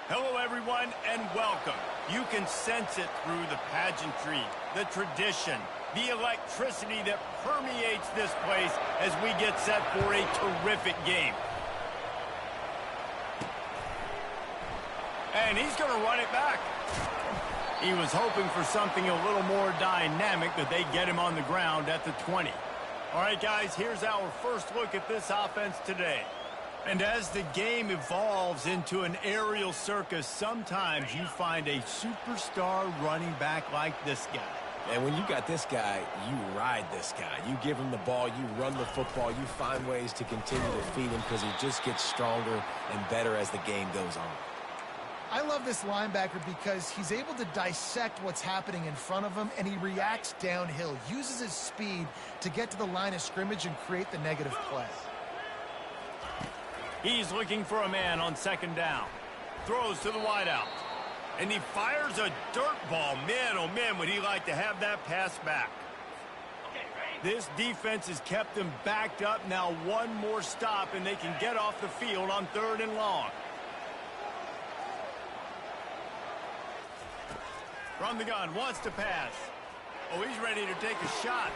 Hello, everyone, and welcome. You can sense it through the pageantry, the tradition, the electricity that permeates this place as we get set for a terrific game. And he's going to run it back. He was hoping for something a little more dynamic, but they get him on the ground at the 20. All right, guys, here's our first look at this offense today. And as the game evolves into an aerial circus, sometimes you find a superstar running back like this guy. And when you got this guy, you ride this guy. You give him the ball, you run the football, you find ways to continue to feed him because he just gets stronger and better as the game goes on. I love this linebacker because he's able to dissect what's happening in front of him, and he reacts downhill, uses his speed to get to the line of scrimmage and create the negative play. He's looking for a man on second down. Throws to the wideout. And he fires a dirt ball. Man, oh man, would he like to have that pass back. This defense has kept them backed up. Now one more stop, and they can get off the field on 3rd and long. From the gun, wants to pass. Oh, he's ready to take a shot.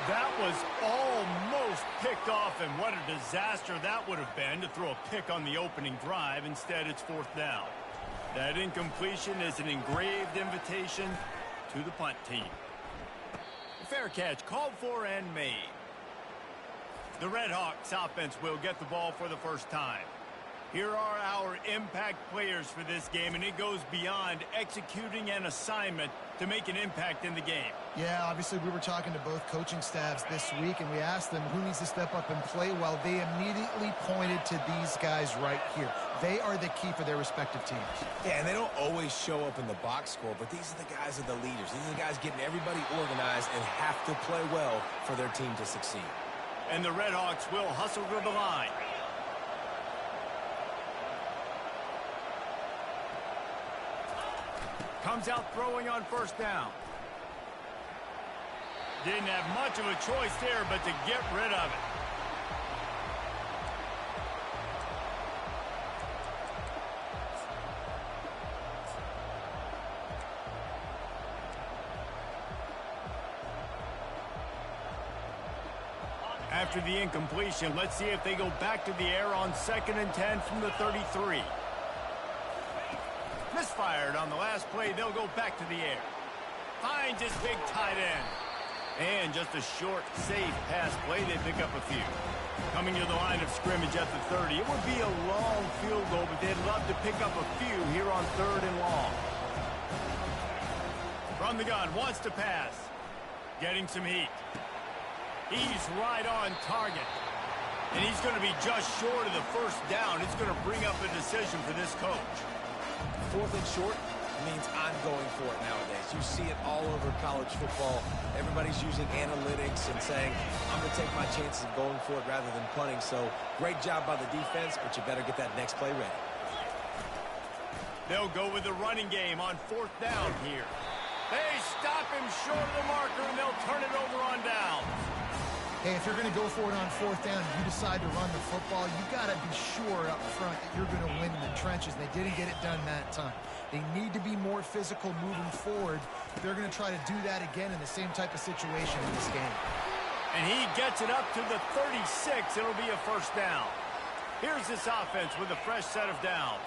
That was almost picked off, and what a disaster that would have been to throw a pick on the opening drive. Instead, it's 4th down. That incompletion is an engraved invitation to the punt team. Fair catch called for and made. The Redhawks offense will get the ball for the first time. Here are our impact players for this game, and it goes beyond executing an assignment to make an impact in the game. Yeah, obviously we were talking to both coaching staffs this week, and we asked them who needs to step up and play well. They immediately pointed to these guys right here. They are the key for their respective teams. Yeah, and they don't always show up in the box score, but these are the guys that are the leaders. These are the guys getting everybody organized and have to play well for their team to succeed. And the Redhawks will hustle to the line. Comes out throwing on 1st down. Didn't have much of a choice there, but to get rid of it. After the incompletion, let's see if they go back to the air on 2nd and 10 from the 33. Misfired on the last play. They'll go back to the air. Finds his big tight end. And just a short, safe pass play. They pick up a few. Coming to the line of scrimmage at the 30. It would be a long field goal, but they'd love to pick up a few here on 3rd and long. From the gun, wants to pass. Getting some heat. He's right on target. And he's going to be just short of the 1st down. It's going to bring up a decision for this coach. 4th and short means I'm going for it nowadays. You see it all over college football. Everybody's using analytics and saying, I'm going to take my chances of going for it rather than punting. So great job by the defense, but you better get that next play ready. They'll go with the running game on 4th down here. They stop him short of the marker, and they'll turn it over on down. Hey, if you're going to go for it on 4th down and you decide to run the football, you got to be sure up front that you're going to win in the trenches. They didn't get it done that time. They need to be more physical moving forward. They're going to try to do that again in the same type of situation in this game. And he gets it up to the 36. It'll be a 1st down. Here's this offense with a fresh set of downs.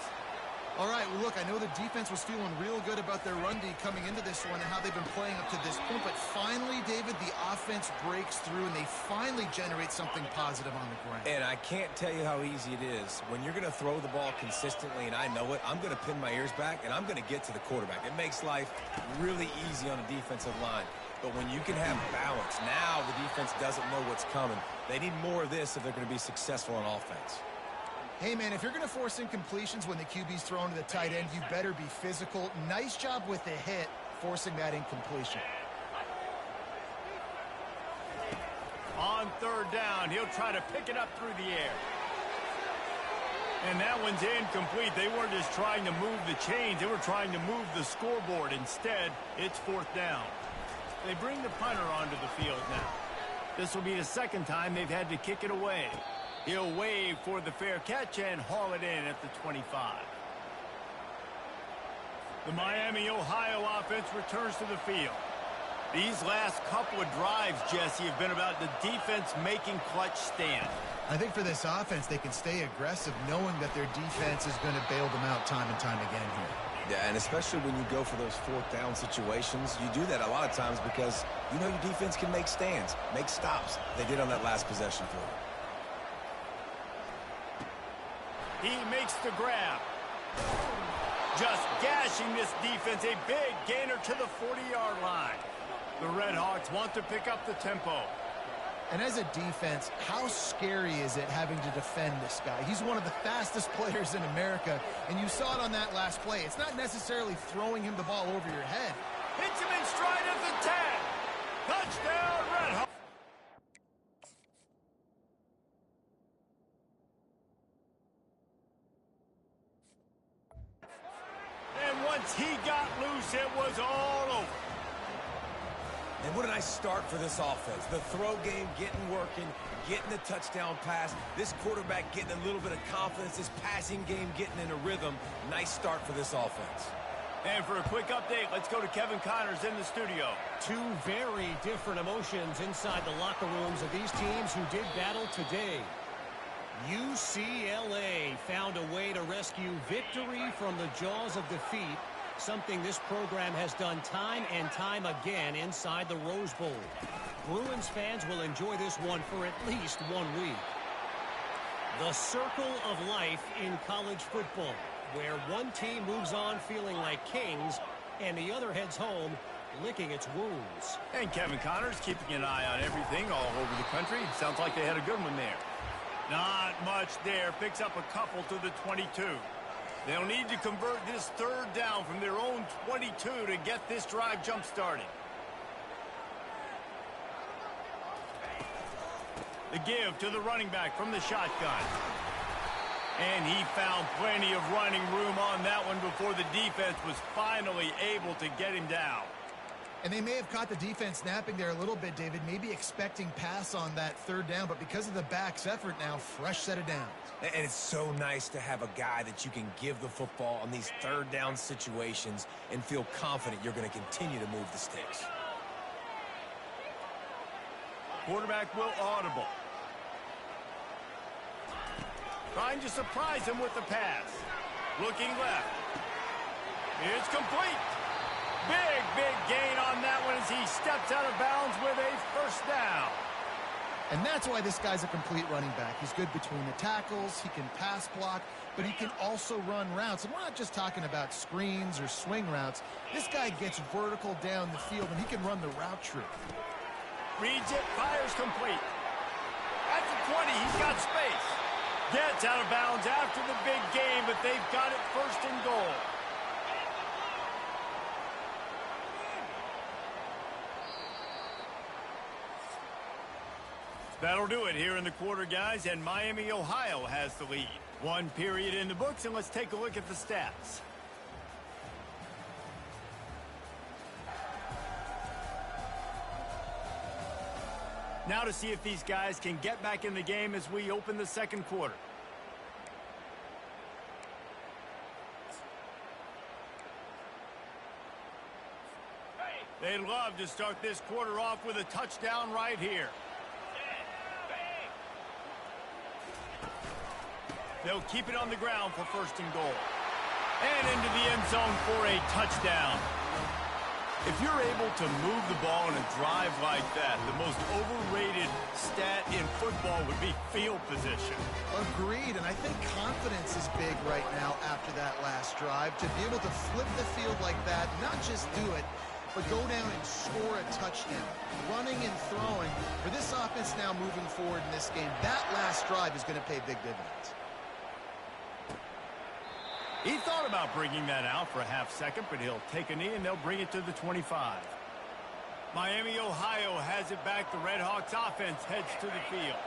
All right, well, look, I know the defense was feeling real good about their run D coming into this one and how they've been playing up to this point, but finally, David, the offense breaks through and they finally generate something positive on the ground. And I can't tell you how easy it is. When you're going to throw the ball consistently, and I know it, I'm going to pin my ears back, and I'm going to get to the quarterback. It makes life really easy on a defensive line. But when you can have balance, now the defense doesn't know what's coming. They need more of this if they're going to be successful on offense. Hey, man, if you're going to force incompletions when the QB's thrown to the tight end, you better be physical. Nice job with the hit, forcing that incompletion. On 3rd down, he'll try to pick it up through the air. And that one's incomplete. They weren't just trying to move the chains. They were trying to move the scoreboard. Instead, it's 4th down. They bring the punter onto the field now. This will be the 2nd time they've had to kick it away. He'll wave for the fair catch and haul it in at the 25. The Miami, Ohio offense returns to the field. These last couple of drives, Jesse, have been about the defense making clutch stands. I think for this offense, they can stay aggressive knowing that their defense is going to bail them out time and time again here. Yeah, and especially when you go for those fourth down situations, you do that a lot of times because you know your defense can make stands, make stops. They did on that last possession for you. He makes the grab. Just gashing this defense, a big gainer to the 40-yard line. The Red Hawks want to pick up the tempo. And as a defense, how scary is it having to defend this guy? He's one of the fastest players in America, and you saw it on that last play. It's not necessarily throwing him the ball over your head. Hits him in stride at the 10. Touchdown, Red Hawks. And once he got loose, it was all over. And what a nice start for this offense. The throw game getting working, getting the touchdown pass. This quarterback getting a little bit of confidence. This passing game getting in a rhythm. Nice start for this offense. And for a quick update, let's go to Kevin Connors in the studio. Two very different emotions inside the locker rooms of these teams who did battle today. UCLA found a way to rescue victory from the jaws of defeat, something this program has done time and time again inside the Rose Bowl. Bruins fans will enjoy this one for at least 1 week. The circle of life in college football, where one team moves on feeling like kings and the other heads home licking its wounds. And Kevin Connors keeping an eye on everything all over the country. Sounds like they had a good one there. Not much there. Picks up a couple to the 22. They'll need to convert this third down from their own 22 to get this drive jump-started. The give to the running back from the shotgun. And he found plenty of running room on that one before the defense was finally able to get him down. And they may have caught the defense napping there a little bit, David, maybe expecting pass on that third down, but because of the back's effort now, fresh set of downs. And it's so nice to have a guy that you can give the football on these third down situations and feel confident you're going to continue to move the sticks. Quarterback will audible. Trying to surprise him with the pass. Looking left. It's complete. Big gain on that one as he steps out of bounds with a first down. And that's why this guy's a complete running back. He's good between the tackles, he can pass block, but he can also run routes. And we're not just talking about screens or swing routes. This guy gets vertical down the field, and he can run the route tree. Reads it, fires complete. At the 20, he's got space. Gets out of bounds after the big game, but they've got it first and goal. That'll do it here in the quarter, guys, and Miami, Ohio has the lead. 1 period in the books, and let's take a look at the stats. Now to see if these guys can get back in the game as we open the second quarter. They'd love to start this quarter off with a touchdown right here. They'll keep it on the ground for first and goal. And into the end zone for a touchdown. If you're able to move the ball in a drive like that, the most overrated stat in football would be field position. Agreed, and I think confidence is big right now after that last drive. To be able to flip the field like that, not just do it, but go down and score a touchdown. Running and throwing. For this offense now moving forward in this game, that last drive is going to pay big dividends. He thought about bringing that out for a half second, but he'll take a knee and they'll bring it to the 25. Miami, Ohio has it back. The Red Hawks offense heads to the field.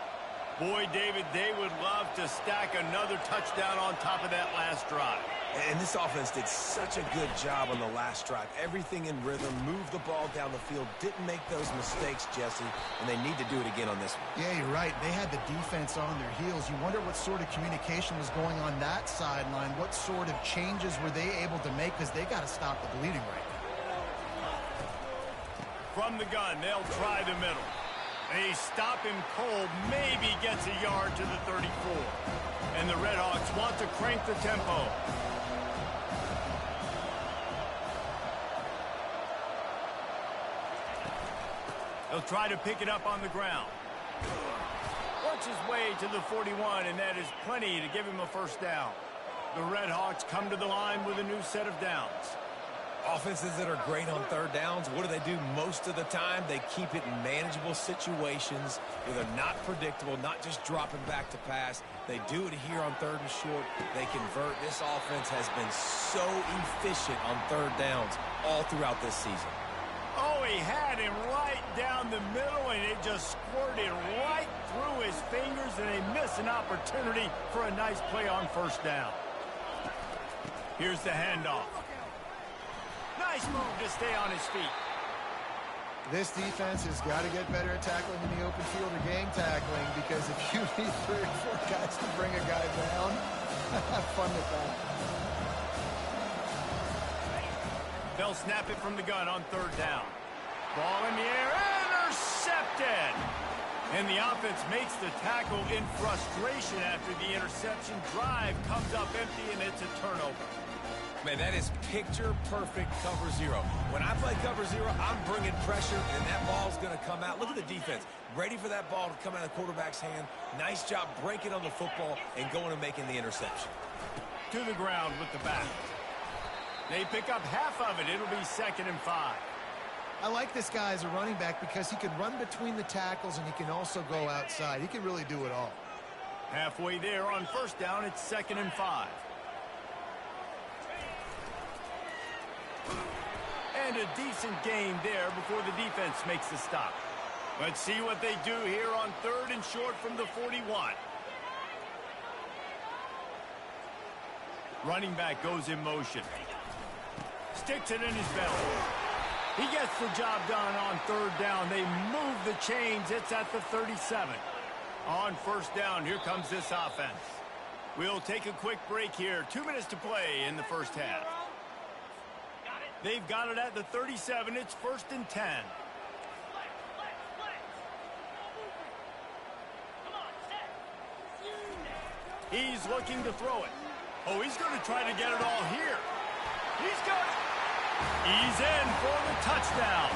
Boy, David, they would love to stack another touchdown on top of that last drive. And this offense did such a good job on the last drive. Everything in rhythm, moved the ball down the field, didn't make those mistakes, Jesse, and they need to do it again on this one. Yeah, you're right. They had the defense on their heels. You wonder what sort of communication was going on that sideline. What sort of changes were they able to make, because they got to stop the bleeding right now. From the gun, they'll try the middle. They stop him cold, maybe gets a yard to the 34. And the Redhawks want to crank the tempo. They'll try to pick it up on the ground. Works his way to the 41, and that is plenty to give him a first down. The Redhawks come to the line with a new set of downs. Offenses that are great on third downs, what do? Most of the time, they keep it in manageable situations where they're not predictable, not just dropping back to pass. They do it here on third and short. They convert. This offense has been so efficient on third downs all throughout this season. Oh, he had him right down the middle, and it just squirted right through his fingers, and they miss an opportunity for a nice play on first down. Here's the handoff. Nice move to stay on his feet. This defense has got to get better at tackling in the open field or gang tackling, because if you need 3 or 4 guys to bring a guy down, have fun with that. They'll snap it from the gun on third down. Ball in the air, intercepted! And the offense makes the tackle in frustration after the interception. Drive comes up empty, and it's a turnover. Man, that is picture-perfect cover zero. When I play cover zero, I'm bringing pressure, and that ball's going to come out. Look at the defense. Ready for that ball to come out of the quarterback's hand. Nice job breaking on the football and going and making the interception. To the ground with the back. They pick up half of it. It'll be 2nd and 5. I like this guy as a running back because he can run between the tackles and he can also go outside. He can really do it all. Halfway there on first down, it's 2nd and 5. And a decent gain there before the defense makes the stop. Let's see what they do here on 3rd and short from the 41. Running back goes in motion. Sticks it in his belly. He gets the job done on 3rd down. They move the chains. It's at the 37. On first down, here comes this offense. We'll take a quick break here. 2 minutes to play in the first half. They've got it at the 37. It's 1st and 10. He's looking to throw it. Oh, he's going to try to get it all here. He's got it. He's in for the touchdown.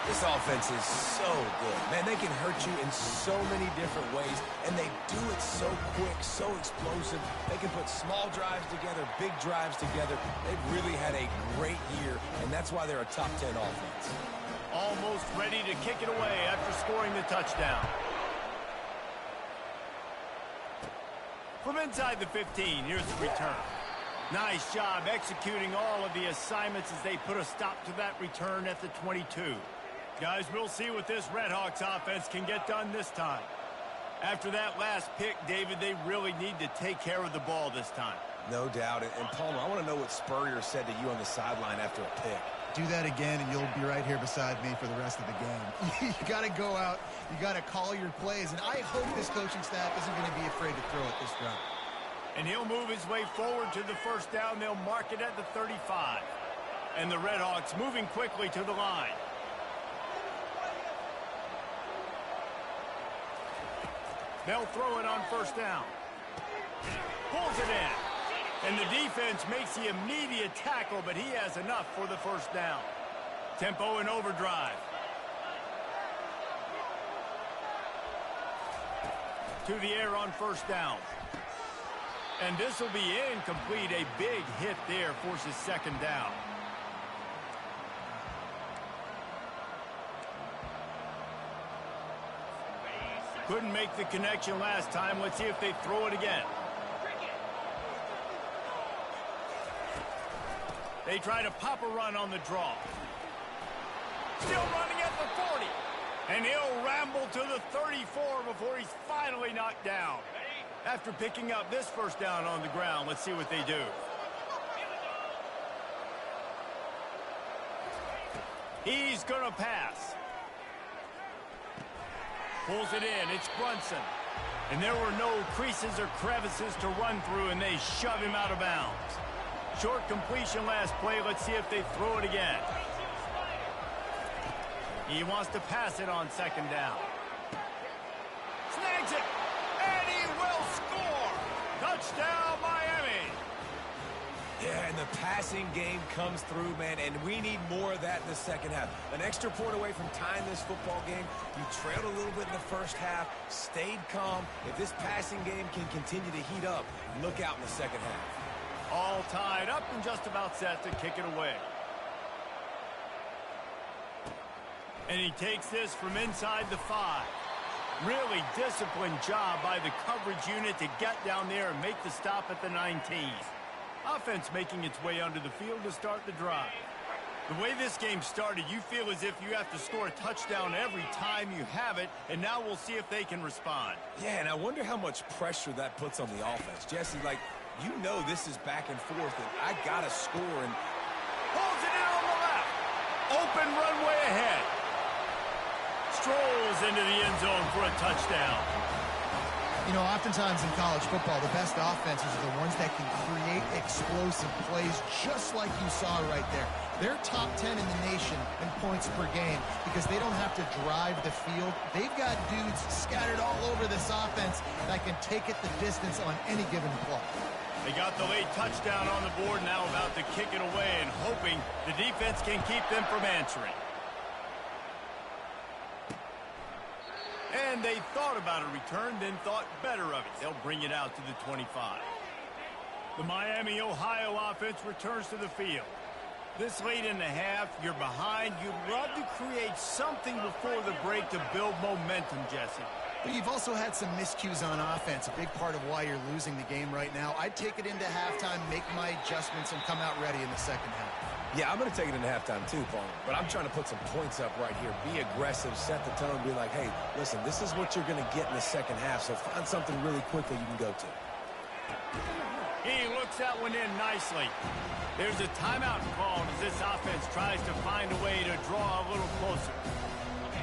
This offense is so good. Man, they can hurt you in so many different ways, and they do it so quick, so explosive. They can put small drives together, big drives together. They've really had a great year, and that's why they're a top 10 offense. Almost ready to kick it away after scoring the touchdown. From inside the 15, here's the return. Nice job executing all of the assignments as they put a stop to that return at the 22. Guys, we'll see what this Redhawks offense can get done this time. After that last pick, David, they really need to take care of the ball this time. No doubt. And Palmer, I want to know what Spurrier said to you on the sideline after a pick. Do that again, and you'll be right here beside me for the rest of the game. You got to go out. You got to call your plays. And I hope this coaching staff isn't going to be afraid to throw it this round. And he'll move his way forward to the first down. They'll mark it at the 35. And the Redhawks moving quickly to the line. They'll throw it on first down. Pulls it in. And the defense makes the immediate tackle, but he has enough for the first down. Tempo and overdrive. To the air on first down. And this will be incomplete. A big hit there forces 2nd down. Couldn't make the connection last time. Let's see if they throw it again. They try to pop a run on the draw. Still running at the 40. And he'll ramble to the 34 before he's finally knocked down. After picking up this first down on the ground, let's see what they do. He's going to pass. Pulls it in. It's Brunson. And there were no creases or crevices to run through, and they shove him out of bounds. Short completion last play. Let's see if they throw it again. He wants to pass it on second down. Snags it, and he will score. Touchdown, Miami. Yeah, and the passing game comes through, man, and we need more of that in the second half. An extra point away from tying this football game. You trailed a little bit in the first half, stayed calm. If this passing game can continue to heat up, look out in the second half. All tied up and just about set to kick it away. And he takes this from inside the 5. Really disciplined job by the coverage unit to get down there and make the stop at the 19. Offense making its way onto the field to start the drive. The way this game started, you feel as if you have to score a touchdown every time you have it, and now we'll see if they can respond. Yeah, and I wonder how much pressure that puts on the offense. Jesse, like, you know this is back and forth, and I got to score. And pulls it in on the left. Open runway ahead. Strolls into the end zone for a touchdown. You know, oftentimes in college football, the best offenses are the ones that can create explosive plays just like you saw right there. They're top 10 in the nation in points per game because they don't have to drive the field. They've got dudes scattered all over this offense that can take it the distance on any given play. They got the late touchdown on the board, now about to kick it away and hoping the defense can keep them from answering. And they thought about a return, then thought better of it. They'll bring it out to the 25. The Miami, Ohio offense returns to the field. This late in the half, you're behind. You'd love to create something before the break to build momentum, Jesse. But you've also had some miscues on offense, a big part of why you're losing the game right now. I'd take it into halftime, make my adjustments, and come out ready in the second half. yeah, I'm going to take it into halftime too, Paul. But I'm trying to put some points up right here. Be aggressive, set the tone, be like, hey, listen, this is what you're going to get in the second half, so find something really quickly you can go to. He looks that one in nicely. There's a timeout called as this offense tries to find a way to draw a little closer.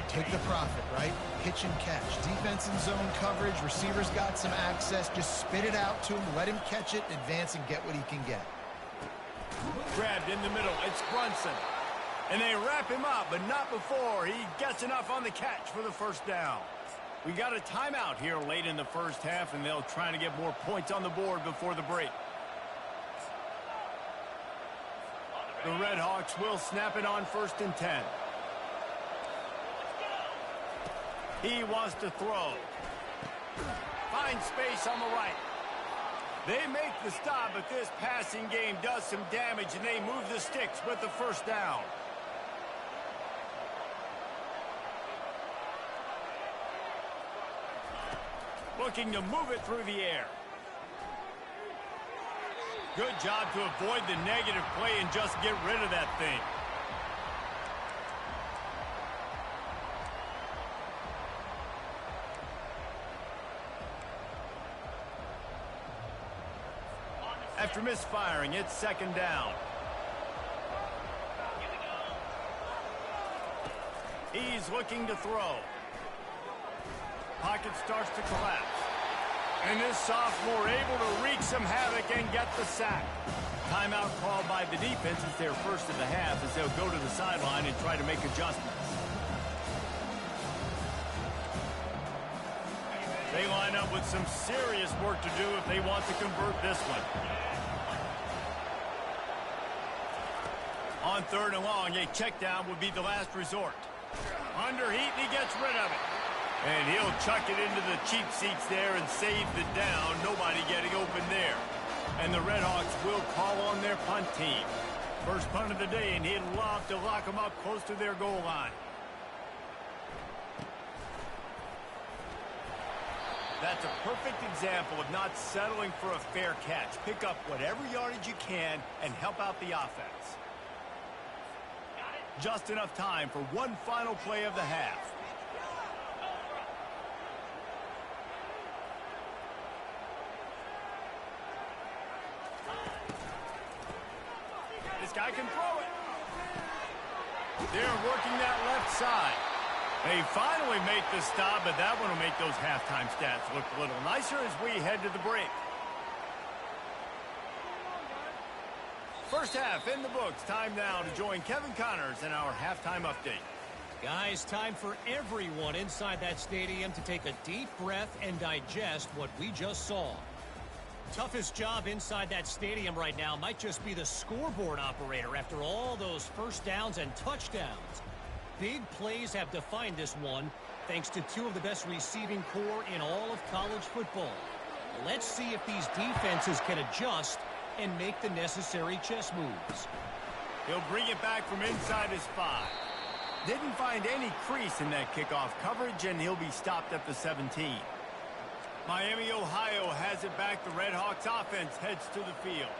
Take the profit, right? Pitch and catch. Defense in zone coverage. Receivers got some access. Just spit it out to him. Let him catch it, advance, and get what he can get. Grabbed in the middle. It's Brunson. And they wrap him up, but not before he gets enough on the catch for the first down. We got a timeout here late in the first half, and they'll try to get more points on the board before the break. The Red Hawks will snap it on 1st and 10. He wants to throw. Finds space on the right. They make the stop, but this passing game does some damage, and they move the sticks with the first down. Looking to move it through the air. Good job to avoid the negative play and just get rid of that thing. After misfiring, it's 2nd down. He's looking to throw. Pocket starts to collapse. And this sophomore able to wreak some havoc and get the sack. Timeout called by the defense. It's their first of the half as they'll go to the sideline and try to make adjustments. They line up with some serious work to do if they want to convert this one. On 3rd and long, a check down would be the last resort. Under heat, and he gets rid of it. And he'll chuck it into the cheap seats there and save the down. Nobody getting open there. And the Red Hawks will call on their punt team. First punt of the day, and he'd love to lock them up close to their goal line. That's a perfect example of not settling for a fair catch. Pick up whatever yardage you can and help out the offense. Just enough time for one final play of the half. This guy can throw it. They're working that left side. They finally make the stop, but that one will make those halftime stats look a little nicer as we head to the break. First half in the books. Time now to join Kevin Connors in our halftime update. Guys, time for everyone inside that stadium to take a deep breath and digest what we just saw. Toughest job inside that stadium right now might just be the scoreboard operator after all those first downs and touchdowns. Big plays have defined this one, thanks to two of the best receiving corps in all of college football. Let's see if these defenses can adjust and make the necessary chess moves. He'll bring it back from inside his 5. Didn't find any crease in that kickoff coverage, and he'll be stopped at the 17. Miami, Ohio has it back. The Redhawks offense heads to the field.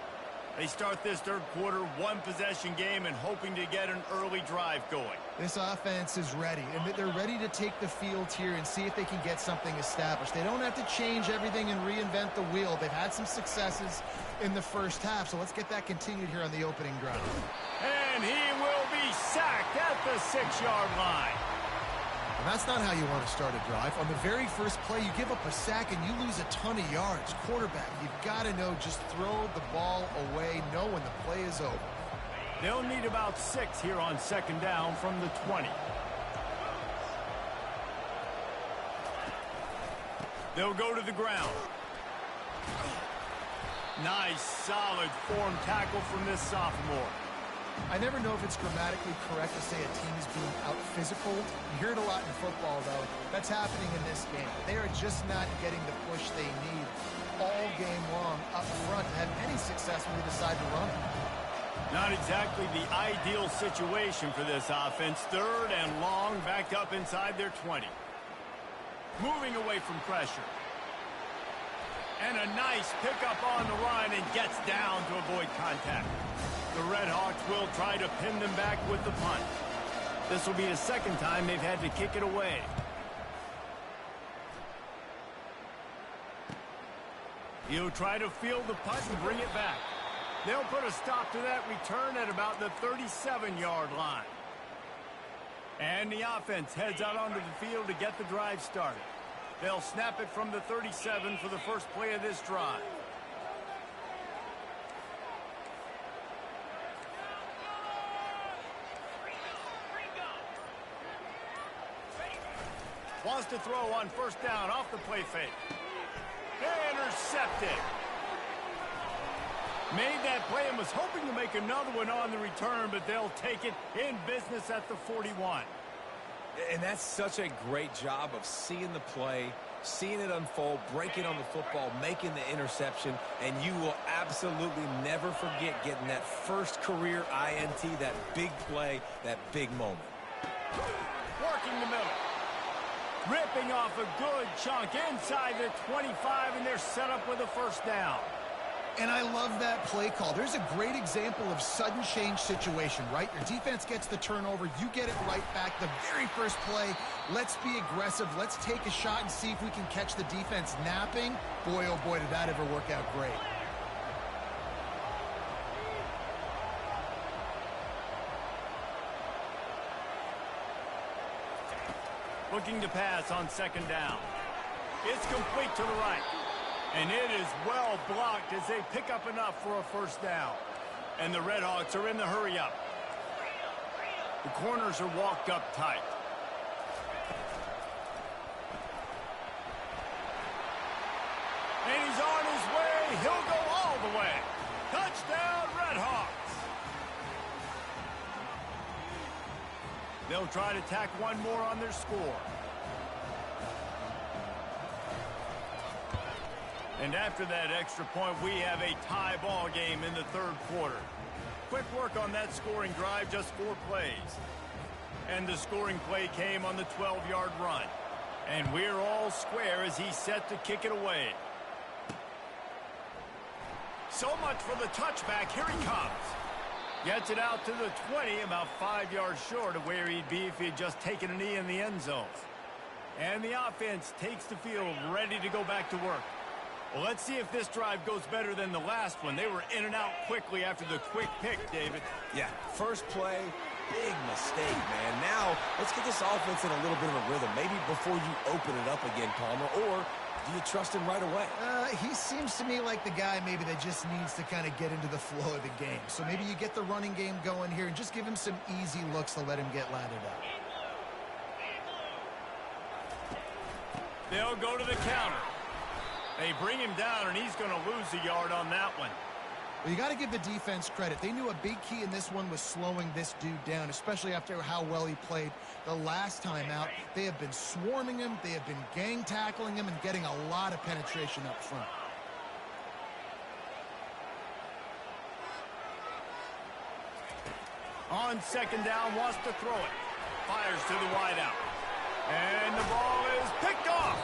They start this third quarter one-possession game and hoping to get an early drive going. This offense is ready, and they're ready to take the field here and see if they can get something established. They don't have to change everything and reinvent the wheel. They've had some successes in the first half, so let's get that continued here on the opening drive. And he will be sacked at the 6-yard line. And that's not how you want to start a drive. On the very first play, you give up a sack and you lose a ton of yards. Quarterback, you've got to know, just throw the ball away, know when the play is over. They'll need about 6 here on second down from the 20. They'll go to the ground. Nice, solid form tackle from this sophomore. I never know if it's grammatically correct to say a team is being out-physical. You hear it a lot in football, though. That's happening in this game. They are just not getting the push they need all game long up front to have any success when they decide to run. Not exactly the ideal situation for this offense. Third and long, backed up inside their 20. Moving away from pressure. And a nice pickup on the run and gets down to avoid contact. The Redhawks will try to pin them back with the punt. This will be the second time they've had to kick it away. He'll try to field the punt and bring it back. They'll put a stop to that return at about the 37-yard line. And the offense heads out onto the field to get the drive started. They'll snap it from the 37 for the first play of this drive. Wants to throw on first down off the play fake. Intercepted. Made that play and was hoping to make another one on the return, but they'll take it in business at the 41. And that's such a great job of seeing the play, seeing it unfold, breaking on the football, making the interception, and you will absolutely never forget getting that first career INT, that big play, that big moment. Working the middle. Ripping off a good chunk inside the 25, and they're set up with a first down. And I love that play call. There's a great example of sudden change situation, right? Your defense gets the turnover. You get it right back. The very first play, let's be aggressive. Let's take a shot and see if we can catch the defense napping. Boy, oh boy, did that ever work out great. Looking to pass on second down. It's complete to the right. And it is well blocked as they pick up enough for a first down. And the Redhawks are in the hurry up. The corners are walked up tight. And he's on his way. He'll go all the way. Touchdown, Redhawks. They'll try to tack one more on their score. And after that extra point, we have a tie ball game in the third quarter. Quick work on that scoring drive, just 4 plays. And the scoring play came on the 12-yard run. And we're all square as he's set to kick it away. So much for the touchback. Here he comes. Gets it out to the 20, about 5 yards short of where he'd be if he had just taken a knee in the end zone. And the offense takes the field, ready to go back to work. Well, let's see if this drive goes better than the last one. They were in and out quickly after the quick pick, David. Yeah, first play, big mistake, man. Now, let's get this offense in a little bit of a rhythm. Maybe before you open it up again, Palmer, or do you trust him right away? He seems to me like the guy maybe that just needs to kind of get into the flow of the game. So maybe you get the running game going here and just give him some easy looks to let him get lathered up. They'll go to the counter. They bring him down, and he's going to lose a yard on that one. Well, you got to give the defense credit. They knew a big key in this one was slowing this dude down, especially after how well he played the last time out. They have been swarming him. They have been gang tackling him and getting a lot of penetration up front. On second down, wants to throw it. Fires to the wideout. And the ball is picked off.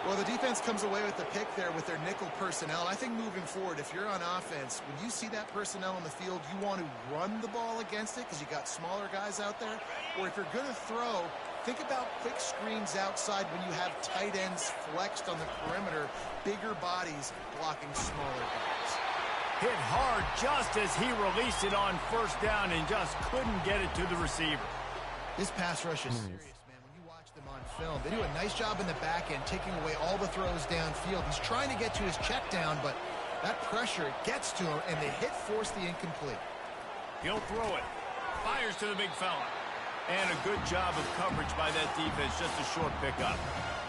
Well, the defense comes away with the pick there with their nickel personnel. I think moving forward, if you're on offense, when you see that personnel on the field, you want to run the ball against it because you got smaller guys out there. Or if you're going to throw, think about quick screens outside when you have tight ends flexed on the perimeter, bigger bodies blocking smaller guys. Hit hard just as he released it on first down and just couldn't get it to the receiver. This pass rush is serious. Film. They do a nice job in the back end, taking away all the throws downfield. He's trying to get to his check down, but that pressure gets to him, and the hit forced the incomplete. He'll throw it. Fires to the big fella. And a good job of coverage by that defense, just a short pickup.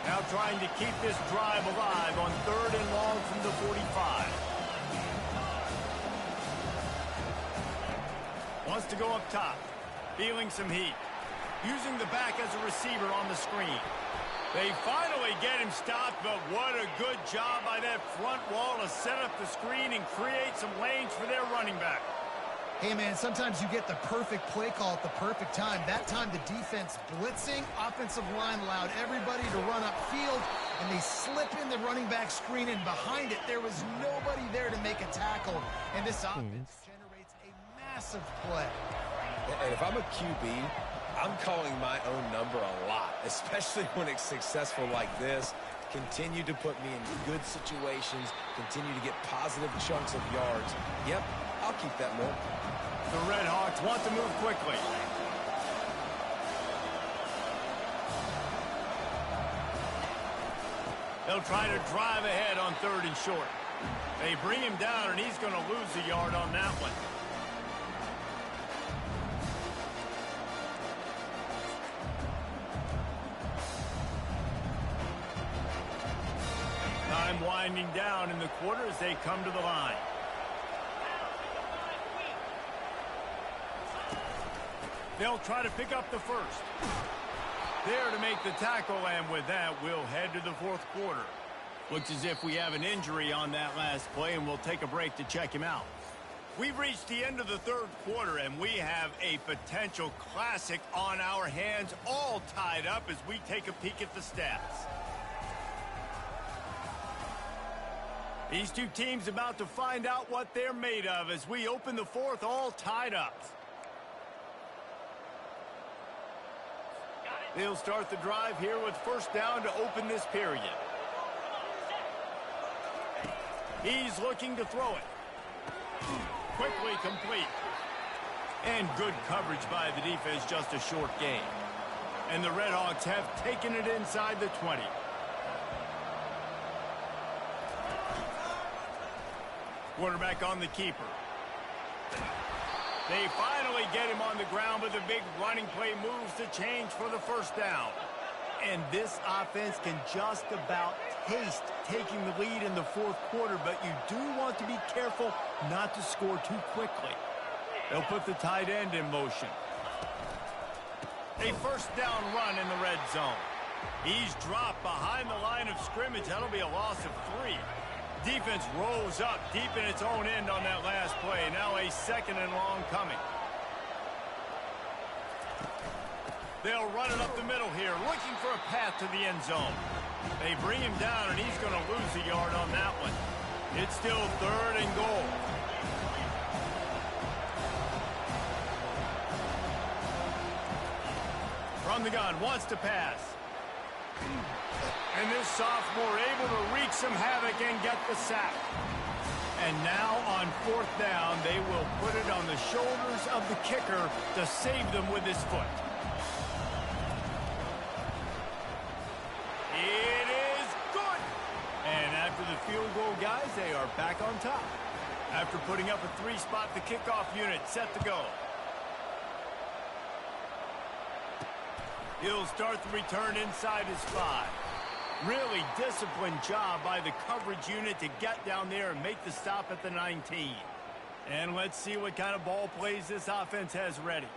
Now trying to keep this drive alive on third and long from the 45. Wants to go up top. Feeling some heat. Using the back as a receiver on the screen. They finally get him stopped, but what a good job by that front wall to set up the screen and create some lanes for their running back. Hey, man, sometimes you get the perfect play call at the perfect time. That time the defense blitzing, offensive line allowed everybody to run upfield, and they slip in the running back screen, and behind it there was nobody there to make a tackle, and this offense generates a massive play. And if I'm a QB, I'm calling my own number a lot, especially when it's successful like this. Continue to put me in good situations, continue to get positive chunks of yards. Yep, I'll keep that more. The Red Hawks want to move quickly. They'll try to drive ahead on third and short. They bring him down, and he's going to lose a yard on that one. Time winding down in the quarter as they come to the line. They'll try to pick up the first. There to make the tackle, and with that, we'll head to the fourth quarter. Looks as if we have an injury on that last play, and we'll take a break to check him out. We've reached the end of the third quarter, and we have a potential classic on our hands, all tied up as we take a peek at the stats. These two teams about to find out what they're made of as we open the fourth, all tied up. They'll start the drive here with first down to open this period. He's looking to throw it. Quickly complete. And good coverage by the defense, just a short gain. And the Red Hawks have taken it inside the 20. Quarterback on the keeper. They finally get him on the ground, but the big running play moves the change for the first down. And this offense can just about taste taking the lead in the fourth quarter, but you do want to be careful not to score too quickly. They'll put the tight end in motion. A first down run in the red zone. He's dropped behind the line of scrimmage. That'll be a loss of 3. Defense rolls up deep in its own end on that last play. Now a second and long coming. They'll run it up the middle here, looking for a path to the end zone. They bring him down, and he's going to lose a yard on that one. It's still third and goal. From the gun, wants to pass. And this sophomore able to wreak some havoc and get the sack. And now on fourth down, they will put it on the shoulders of the kicker to save them with his foot. It is good. And after the field goal, guys, they are back on top. After putting up a 3-spot, the kickoff unit set to go. He'll start the return inside his 5. Really disciplined job by the coverage unit to get down there and make the stop at the 19. And let's see what kind of ball plays this offense has ready.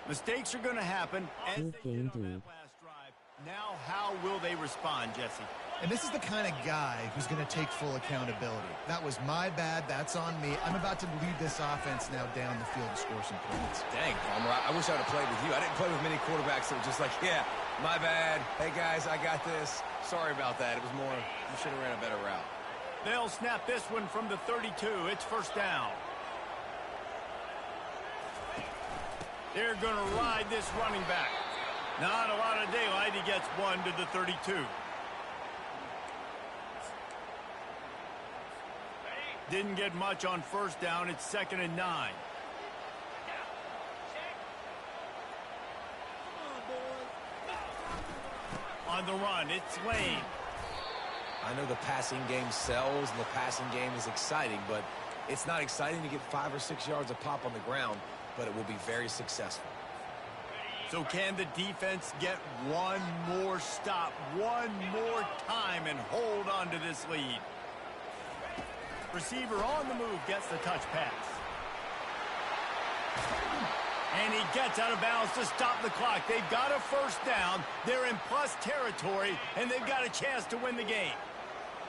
Mistakes are going to happen as they did on that last drive. Now, how will they respond, Jesse? And this is the kind of guy who's going to take full accountability. That was my bad. That's on me. I'm about to lead this offense now down the field and score some points. Dang, Palmer, I wish I would have played with you. I didn't play with many quarterbacks that were just like, yeah, my bad. Hey, guys, I got this. Sorry about that. It was more, you should have ran a better route. They'll snap this one from the 32. It's first down. They're going to ride this running back. Not a lot of daylight. He gets one to the 32. Didn't get much on first down. It's 2nd and 9. On the run, it's Lane. I know the passing game sells and the passing game is exciting, but it's not exciting to get 5 or 6 yards a pop on the ground, but it will be very successful. So can the defense get one more stop, one more time, and hold on to this lead? Receiver on the move gets the touch pass. And he gets out of bounds to stop the clock. They've got a first down. They're in plus territory, and they've got a chance to win the game.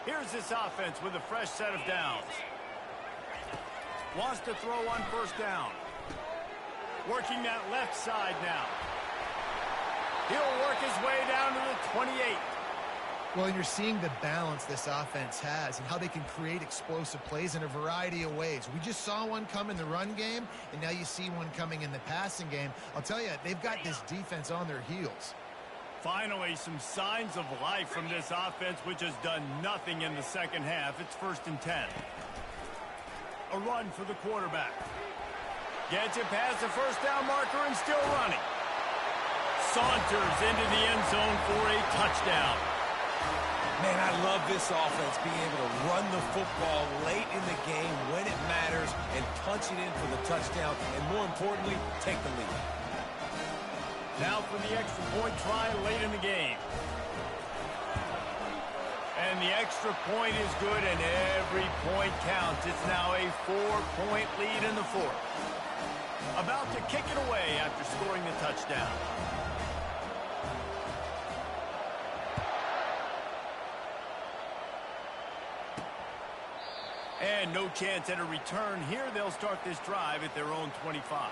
Here's this offense with a fresh set of downs. Wants to throw on first down. Working that left side now. He'll work his way down to the 28. Well, you're seeing the balance this offense has and how they can create explosive plays in a variety of ways. We just saw one come in the run game, and now you see one coming in the passing game. I'll tell you, they've got this defense on their heels. Finally, some signs of life from this offense, which has done nothing in the second half. It's 1st and 10. A run for the quarterback. Gets it past the first down marker and still running. Saunters into the end zone for a touchdown. Man, I love this offense being able to run the football late in the game when it matters and punch it in for the touchdown and, more importantly, take the lead. Now for the extra point try late in the game. And the extra point is good, and every point counts. It's now a 4-point lead in the 4th. About to kick it away after scoring the touchdown. And no chance at a return here. They'll start this drive at their own 25.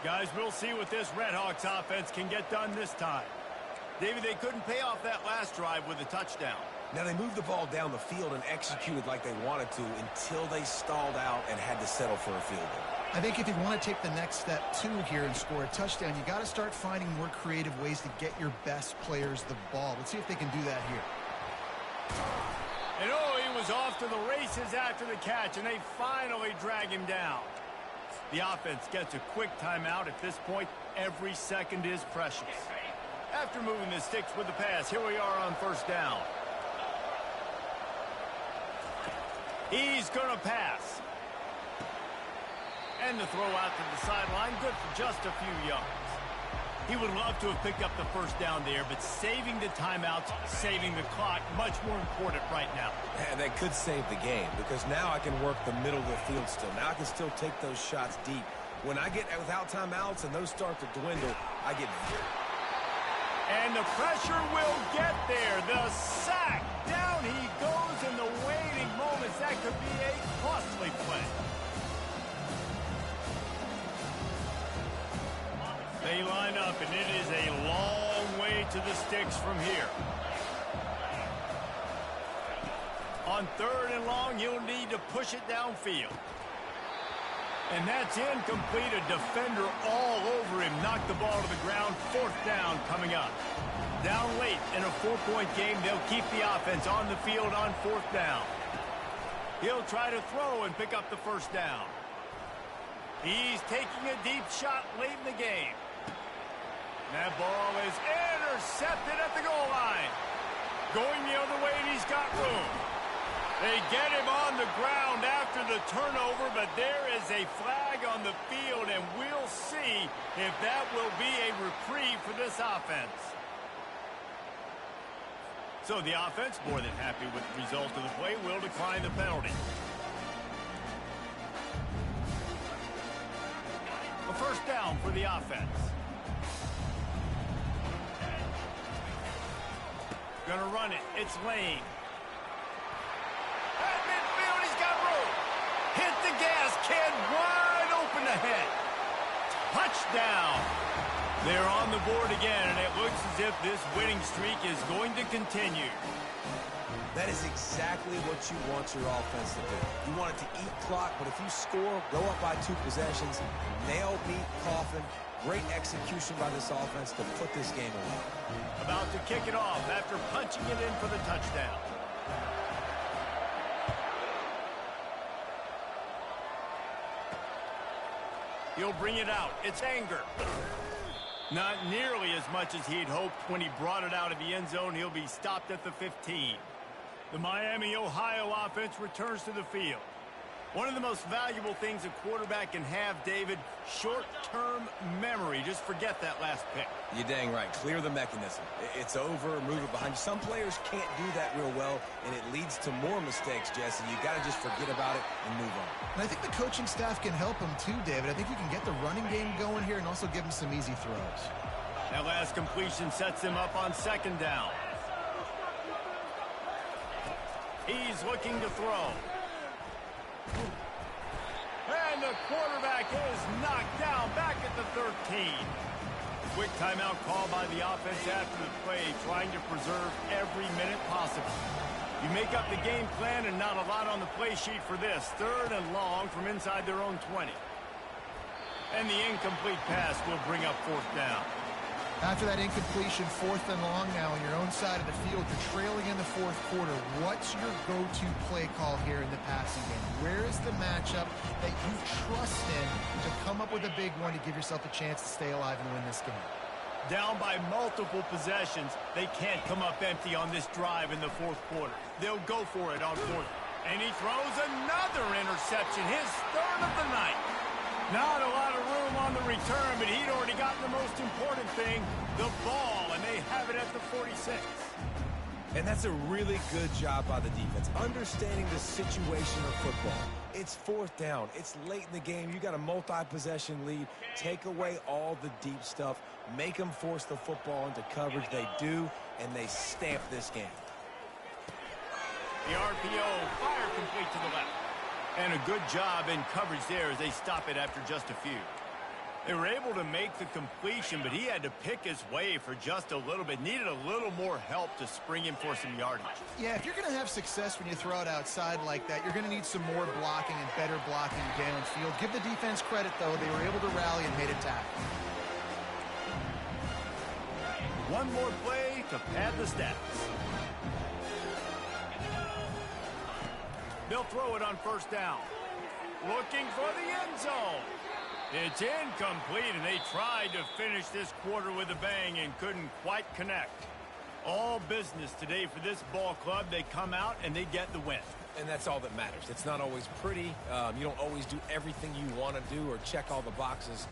Guys, we'll see what this Redhawks offense can get done this time. David, they couldn't pay off that last drive with a touchdown. Now, they moved the ball down the field and executed like they wanted to until they stalled out and had to settle for a field goal. I think if you want to take the next step, too, here and score a touchdown, you got to start finding more creative ways to get your best players the ball. Let's see if they can do that here. And he was off to the races after the catch, and they finally drag him down. The offense gets a quick timeout. At this point, every second is precious. After moving the sticks with the pass, here we are on first down. He's going to pass. And the throw out to the sideline, good for just a few yards. He would love to have picked up the first down there, but saving the timeouts, saving the clock, much more important right now. And that could save the game, because now I can work the middle of the field still. Now I can still take those shots deep. When I get without timeouts and those start to dwindle, I get... And the pressure will get there. The sack. Down he goes in the waiting moments. That could be a costly play. They line up, and it is a long way to the sticks from here. On 3rd and long, he'll need to push it downfield. And that's incomplete. A defender all over him. Knocked the ball to the ground. 4th down coming up. Down late in a 4-point game, they'll keep the offense on the field on 4th down. He'll try to throw and pick up the first down. He's taking a deep shot late in the game. That ball is intercepted at the goal line. Going the other way, and he's got room. They get him on the ground after the turnover, but there is a flag on the field, and we'll see if that will be a reprieve for this offense. So the offense, more than happy with the result of the play, will decline the penalty. A first down for the offense. Gonna run it. It's Lane. At midfield, he's got room. Hit the gas, kid. Wide open ahead. Touchdown. They're on the board again, and it looks as if this winning streak is going to continue. That is exactly what you want your offense to do. You want it to eat clock, but if you score, go up by 2 possessions, nail, beat, coffin. Great execution by this offense to put this game away. About to kick it off after punching it in for the touchdown. He'll bring it out. It's Anger. Not nearly as much as he'd hoped when he brought it out of the end zone. He'll be stopped at the 15. The Miami, Ohio offense returns to the field. One of the most valuable things a quarterback can have, David, short-term memory. Just forget that last pick. You're dang right. Clear the mechanism. It's over, move it behind you. Some players can't do that real well, and it leads to more mistakes, Jesse. You got to just forget about it and move on. And I think the coaching staff can help him too, David. I think you can get the running game going here and also give him some easy throws. That last completion sets him up on second down. He's looking to throw. And the quarterback is knocked down back at the 13. Quick timeout call by the offense after the play, trying to preserve every minute possible. You make up the game plan and not a lot on the play sheet for this. 3rd and long from inside their own 20. And the incomplete pass will bring up 4th down. After that incompletion, 4th and long now on your own side of the field, you're trailing in the 4th quarter. What's your go-to play call here in the passing game? Where is the matchup that you trust in to come up with a big one to give yourself a chance to stay alive and win this game? Down by multiple possessions, they can't come up empty on this drive in the 4th quarter. They'll go for it on 4th. And he throws another interception, his 3rd of the night. Not a lot of room on the return, but he'd already gotten the most important thing, the ball, and they have it at the 46. And that's a really good job by the defense, understanding the situation of football. It's 4th down. It's late in the game. You got a multi-possession lead. Take away all the deep stuff. Make them force the football into coverage. They do, and they stamp this game. The RPO, fire complete to the left. And a good job in coverage there as they stop it after just a few. They were able to make the completion, but he had to pick his way for just a little bit. Needed a little more help to spring him for some yardage. Yeah, if you're going to have success when you throw it outside like that, you're going to need some more blocking and better blocking downfield. Give the defense credit, though. They were able to rally and made a tackle. One more play to pad the stats. They'll throw it on 1st down. Looking for the end zone. It's incomplete, and they tried to finish this quarter with a bang and couldn't quite connect. All business today for this ball club. They come out and they get the win. And that's all that matters. It's not always pretty. You don't always do everything you want to do or check all the boxes.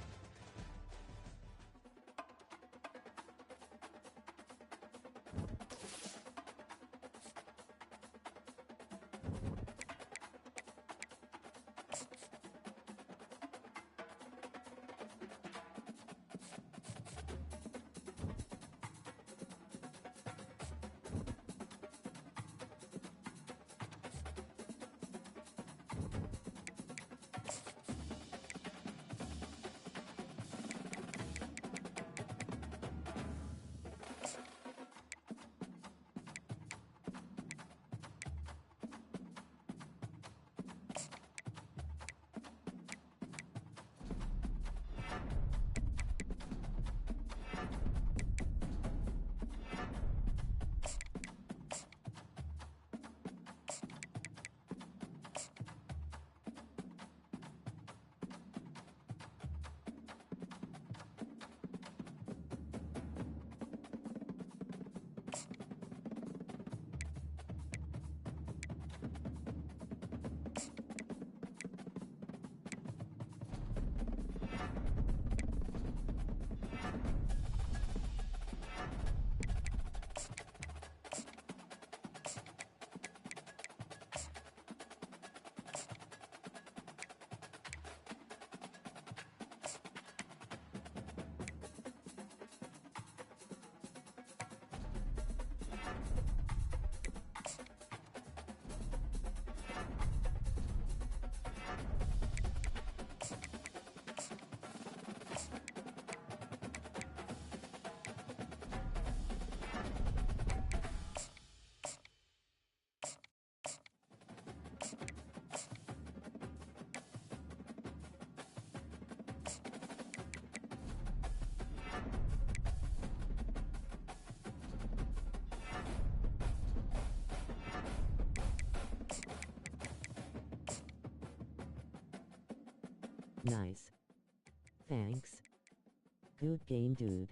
Nice. Thanks. Good game, dude.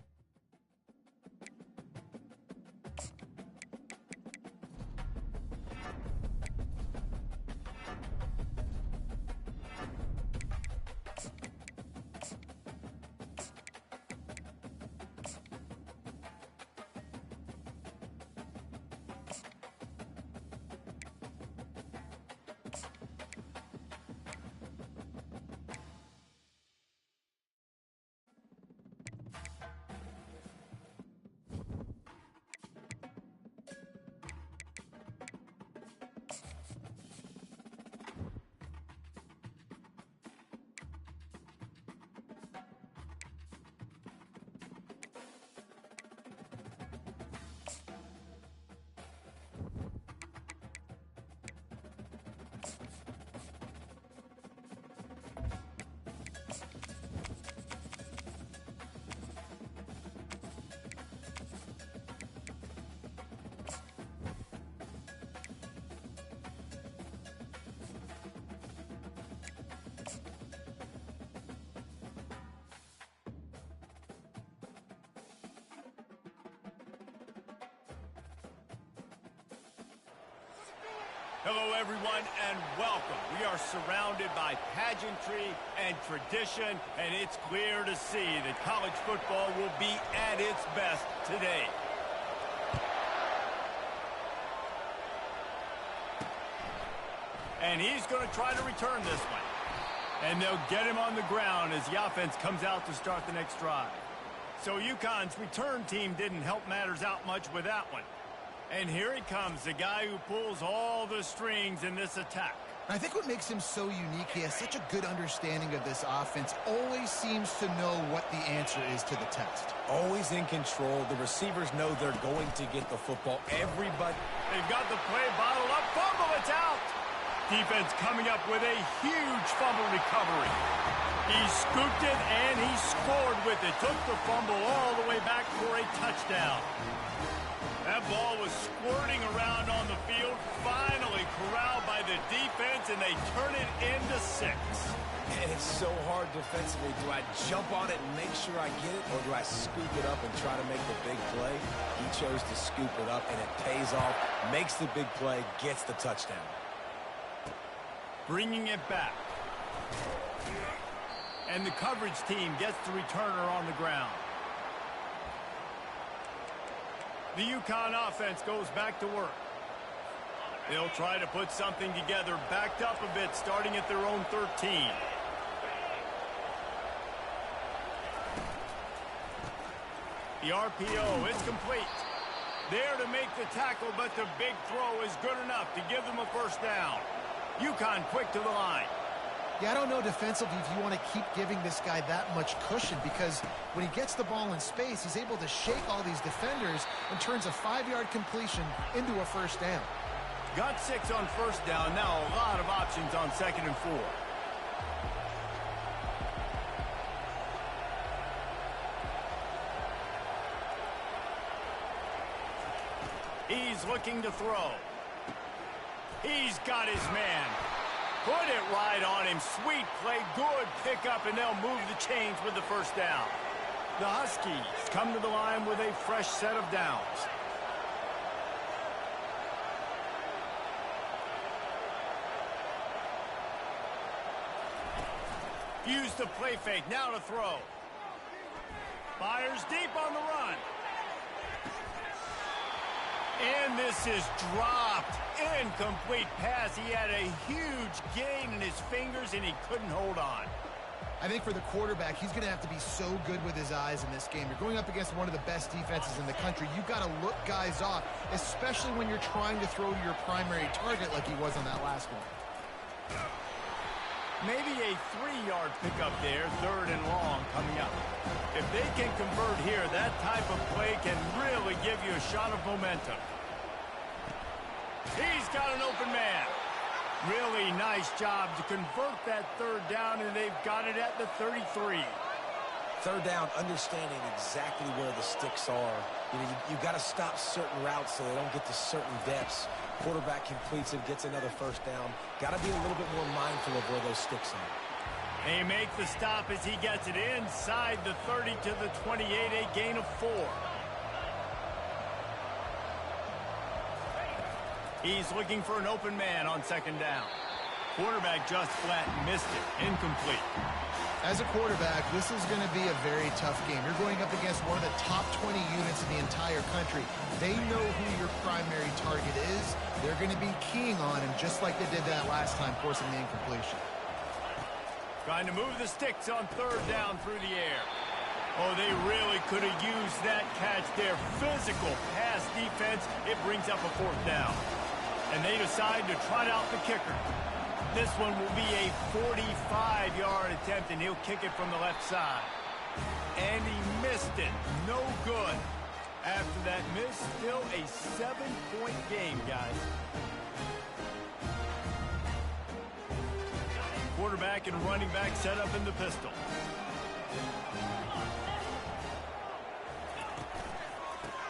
Hello, everyone, and welcome. We are surrounded by pageantry and tradition, and it's clear to see that college football will be at its best today. And he's going to try to return this one. And they'll get him on the ground as the offense comes out to start the next drive. So UConn's return team didn't help matters out much with that one. And here he comes, the guy who pulls all the strings in this attack. I think what makes him so unique, he has such a good understanding of this offense, always seems to know what the answer is to the test. Always in control. The receivers know they're going to get the football. Everybody. They've got the play bottled up. Fumble, it's out. Defense coming up with a huge fumble recovery. He scooped it and he scored with it. Took the fumble all the way back for a touchdown. That ball was squirting around on the field, finally corralled by the defense, and they turn it into 6. And it's so hard defensively. Do I jump on it and make sure I get it, or do I scoop it up and try to make the big play? He chose to scoop it up, and it pays off, makes the big play, gets the touchdown. Bringing it back. And the coverage team gets the returner on the ground. The UConn offense goes back to work. They'll try to put something together, backed up a bit, starting at their own 13. The RPO is complete. There to make the tackle, but the big throw is good enough to give them a first down. UConn quick to the line. Yeah, I don't know defensively if you want to keep giving this guy that much cushion, because when he gets the ball in space, he's able to shake all these defenders and turns a 5-yard completion into a first down. Got 6 on first down. Now a lot of options on 2nd and 4. He's looking to throw. He's got his man. Put it right on him. Sweet play. Good pickup, and they'll move the chains with the first down. The Huskies come to the line with a fresh set of downs. Use the play fake. Now to throw. Fires deep on the run. And this is dropped. Incomplete pass. He had a huge gain in his fingers, and he couldn't hold on. I think for the quarterback, he's going to have to be so good with his eyes in this game. You're going up against one of the best defenses in the country. You've got to look guys off, especially when you're trying to throw to your primary target like he was on that last one. Maybe a 3-yard pickup there, 3rd and long coming up. If they can convert here, that type of play can really give you a shot of momentum. He's got an open man. Really nice job to convert that 3rd down, and they've got it at the 33. 3rd down, understanding exactly where the sticks are. You've got to stop certain routes so they don't get to certain depths. Quarterback completes it, gets another first down. Got to be a little bit more mindful of where those sticks are. They make the stop as he gets it inside the 30 to the 28, a gain of 4. He's looking for an open man on second down. Quarterback just flat missed it. Incomplete. As a quarterback, this is going to be a very tough game. You're going up against one of the top 20 units in the entire country. They know who your primary target is. They're going to be keying on him just like they did that last time, forcing the incompletion. Trying to move the sticks on third down through the air. Oh, they really could have used that catch there. Physical pass defense. It brings up a fourth down. And they decide to trot out the kicker. This one will be a 45-yard attempt, and he'll kick it from the left side. And he missed it. No good. After that miss, still a 7-point game, guys. Quarterback and running back set up in the pistol.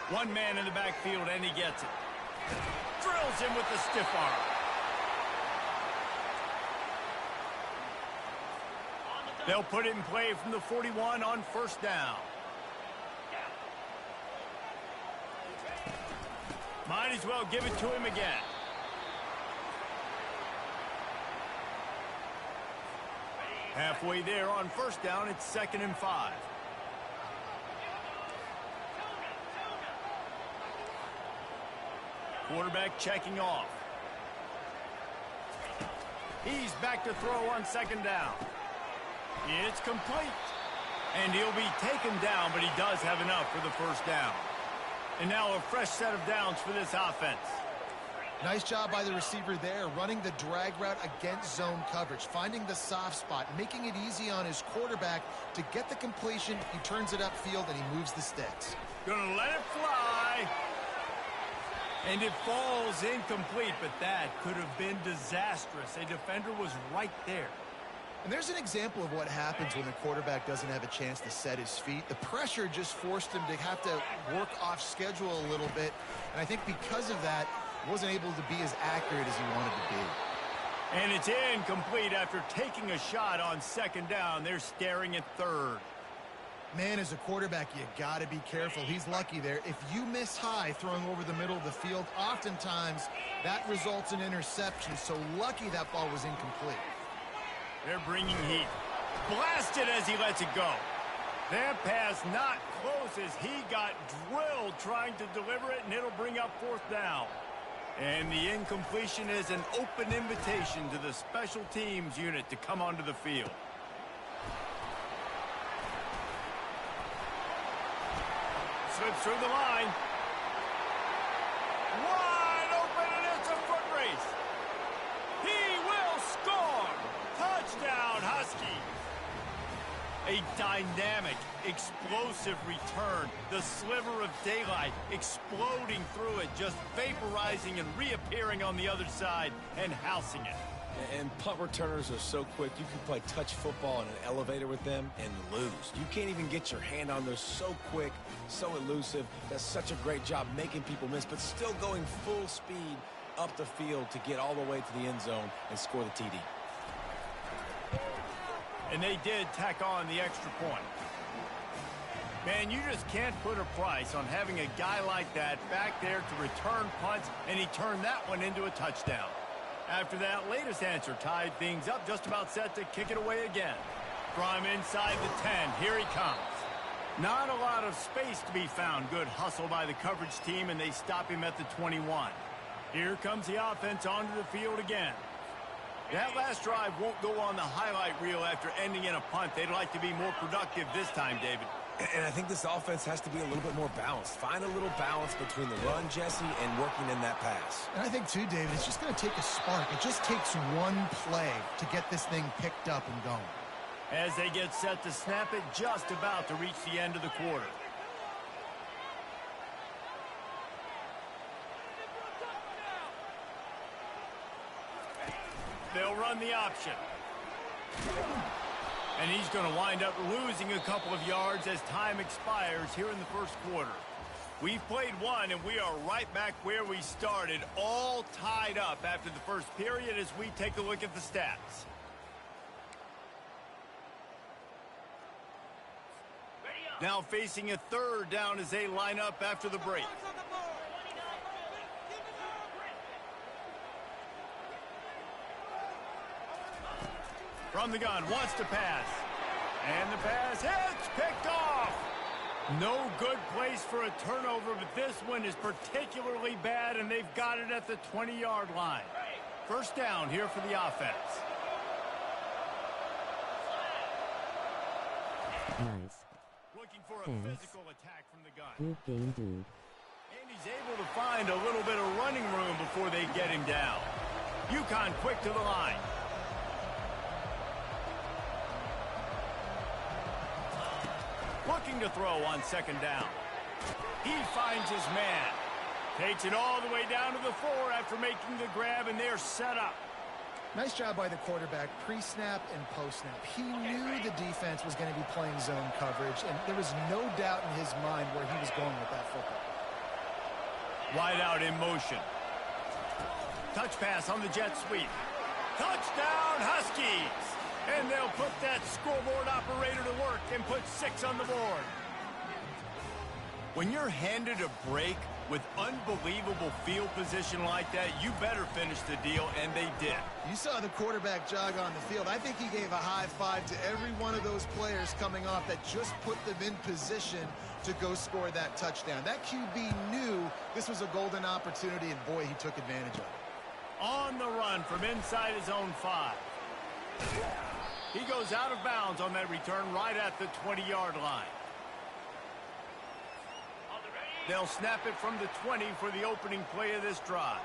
One man in the backfield, and he gets it. Drills him with the stiff arm. They'll put it in play from the 41 on first down. Might as well give it to him again. Halfway there on first down, it's 2nd and 5. Quarterback checking off. He's back to throw on second down. It's complete. And he'll be taken down, but he does have enough for the first down. And now a fresh set of downs for this offense. Nice job by the receiver there, running the drag route against zone coverage, finding the soft spot, making it easy on his quarterback to get the completion. He turns it upfield, and he moves the sticks. Gonna let it fly. And it falls incomplete, but that could have been disastrous. A defender was right there. And there's an example of what happens when the quarterback doesn't have a chance to set his feet. The pressure just forced him to have to work off schedule a little bit. And I think because of that, wasn't able to be as accurate as he wanted to be. And it's incomplete after taking a shot on second down. They're staring at third. Man, as a quarterback, you got to be careful. He's lucky there. If you miss high throwing over the middle of the field, oftentimes that results in interception. So lucky that ball was incomplete. They're bringing heat. Blasted as he lets it go. That pass not close as he got drilled trying to deliver it, and it'll bring up fourth down. And the incompletion is an open invitation to the special teams unit to come onto the field. Slips through the line. Wide open, and it's a foot race. He will score. Touchdown, Husky. A dynamic, explosive return. The sliver of daylight exploding through it, just vaporizing and reappearing on the other side and housing it. And punt returners are so quick. You can play touch football in an elevator with them and lose. You can't even get your hand on those. So quick, so elusive. Does such a great job making people miss, but still going full speed up the field to get all the way to the end zone and score the TD. And they did tack on the extra point. Man, you just can't put a price on having a guy like that back there to return punts, and he turned that one into a touchdown. After that latest answer tied things up, just about set to kick it away again. From inside the 10, here he comes. Not a lot of space to be found. Good hustle by the coverage team, and they stop him at the 21. Here comes the offense onto the field again. That last drive won't go on the highlight reel after ending in a punt. They'd like to be more productive this time, David. And I think this offense has to be a little bit more balanced. Find a little balance between the run, Jesse, and working in that pass. And I think, too, David, it's just going to take a spark. It just takes one play to get this thing picked up and going. As they get set to snap it, just about to reach the end of the quarter. They'll run the option. And he's going to wind up losing a couple of yards as time expires here in the first quarter. We've played one, and we are right back where we started, all tied up after the first period as we take a look at the stats. Now facing a third down as they line up after the break. From the gun, wants to pass. And the pass hits, picked off. No good place for a turnover, but this one is particularly bad, and they've got it at the 20-yard line. First down here for the offense. Nice. Looking for a Thanks. physical attack from the gun. Good game, dude. And he's able to find a little bit of running room before they get him down. UConn quick to the line. Looking to throw on second down. He finds his man. Takes it all the way down to the 4 after making the grab, and they're set up. Nice job by the quarterback, pre-snap and post-snap. He knew the defense was going to be playing zone coverage, and there was no doubt in his mind where he was going with that football. Wide out in motion. Touch pass on the jet sweep. Touchdown, Huskies! And they'll put that scoreboard operator to work and put 6 on the board. When you're handed a break with unbelievable field position like that, you better finish the deal, and they did. You saw the quarterback jog on the field. I think he gave a high five to every one of those players coming off that just put them in position to go score that touchdown. That QB knew this was a golden opportunity, and boy, he took advantage of it. On the run from inside his own 5. He goes out of bounds on that return right at the 20-yard line. They'll snap it from the 20 for the opening play of this drive.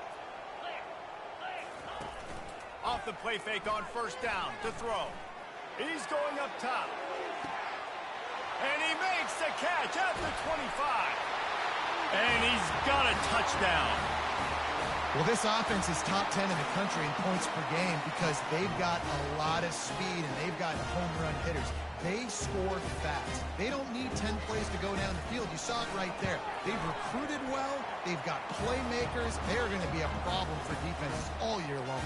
Off the play fake on first down to throw. He's going up top. And he makes the catch at the 25. And he's got a touchdown. Well, this offense is top 10 in the country in points per game because they've got a lot of speed and they've got home run hitters. They score fast. They don't need 10 plays to go down the field. You saw it right there. They've recruited well. They've got playmakers. They're going to be a problem for defenses all year long.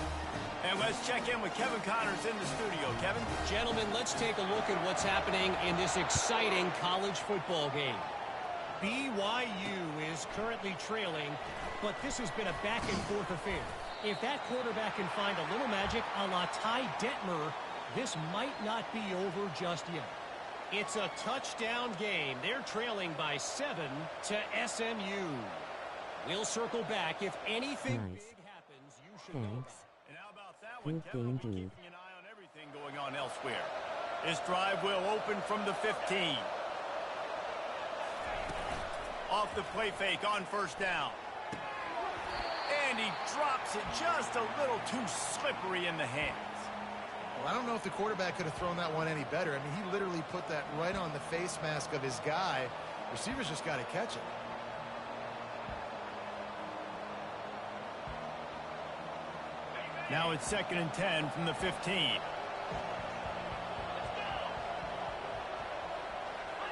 And let's check in with Kevin Connors in the studio. Kevin? Gentlemen, let's take a look at what's happening in this exciting college football game. BYU is currently trailing, but this has been a back-and-forth affair. If that quarterback can find a little magic a la Ty Detmer, this might not be over just yet. It's a touchdown game. They're trailing by 7 to SMU. We'll circle back. If anything Nice. big happens, you should know. Thanks. And how about that one, Good Kevin? game, We'll be dude. keeping an eye on everything going on elsewhere. This drive will open from the 15. Off the play fake on first down. And he drops it just a little too slippery in the hands. Well, I don't know if the quarterback could have thrown that one any better. I mean, he literally put that right on the face mask of his guy. Receivers just got to catch it. Now it's 2nd and 10 from the 15.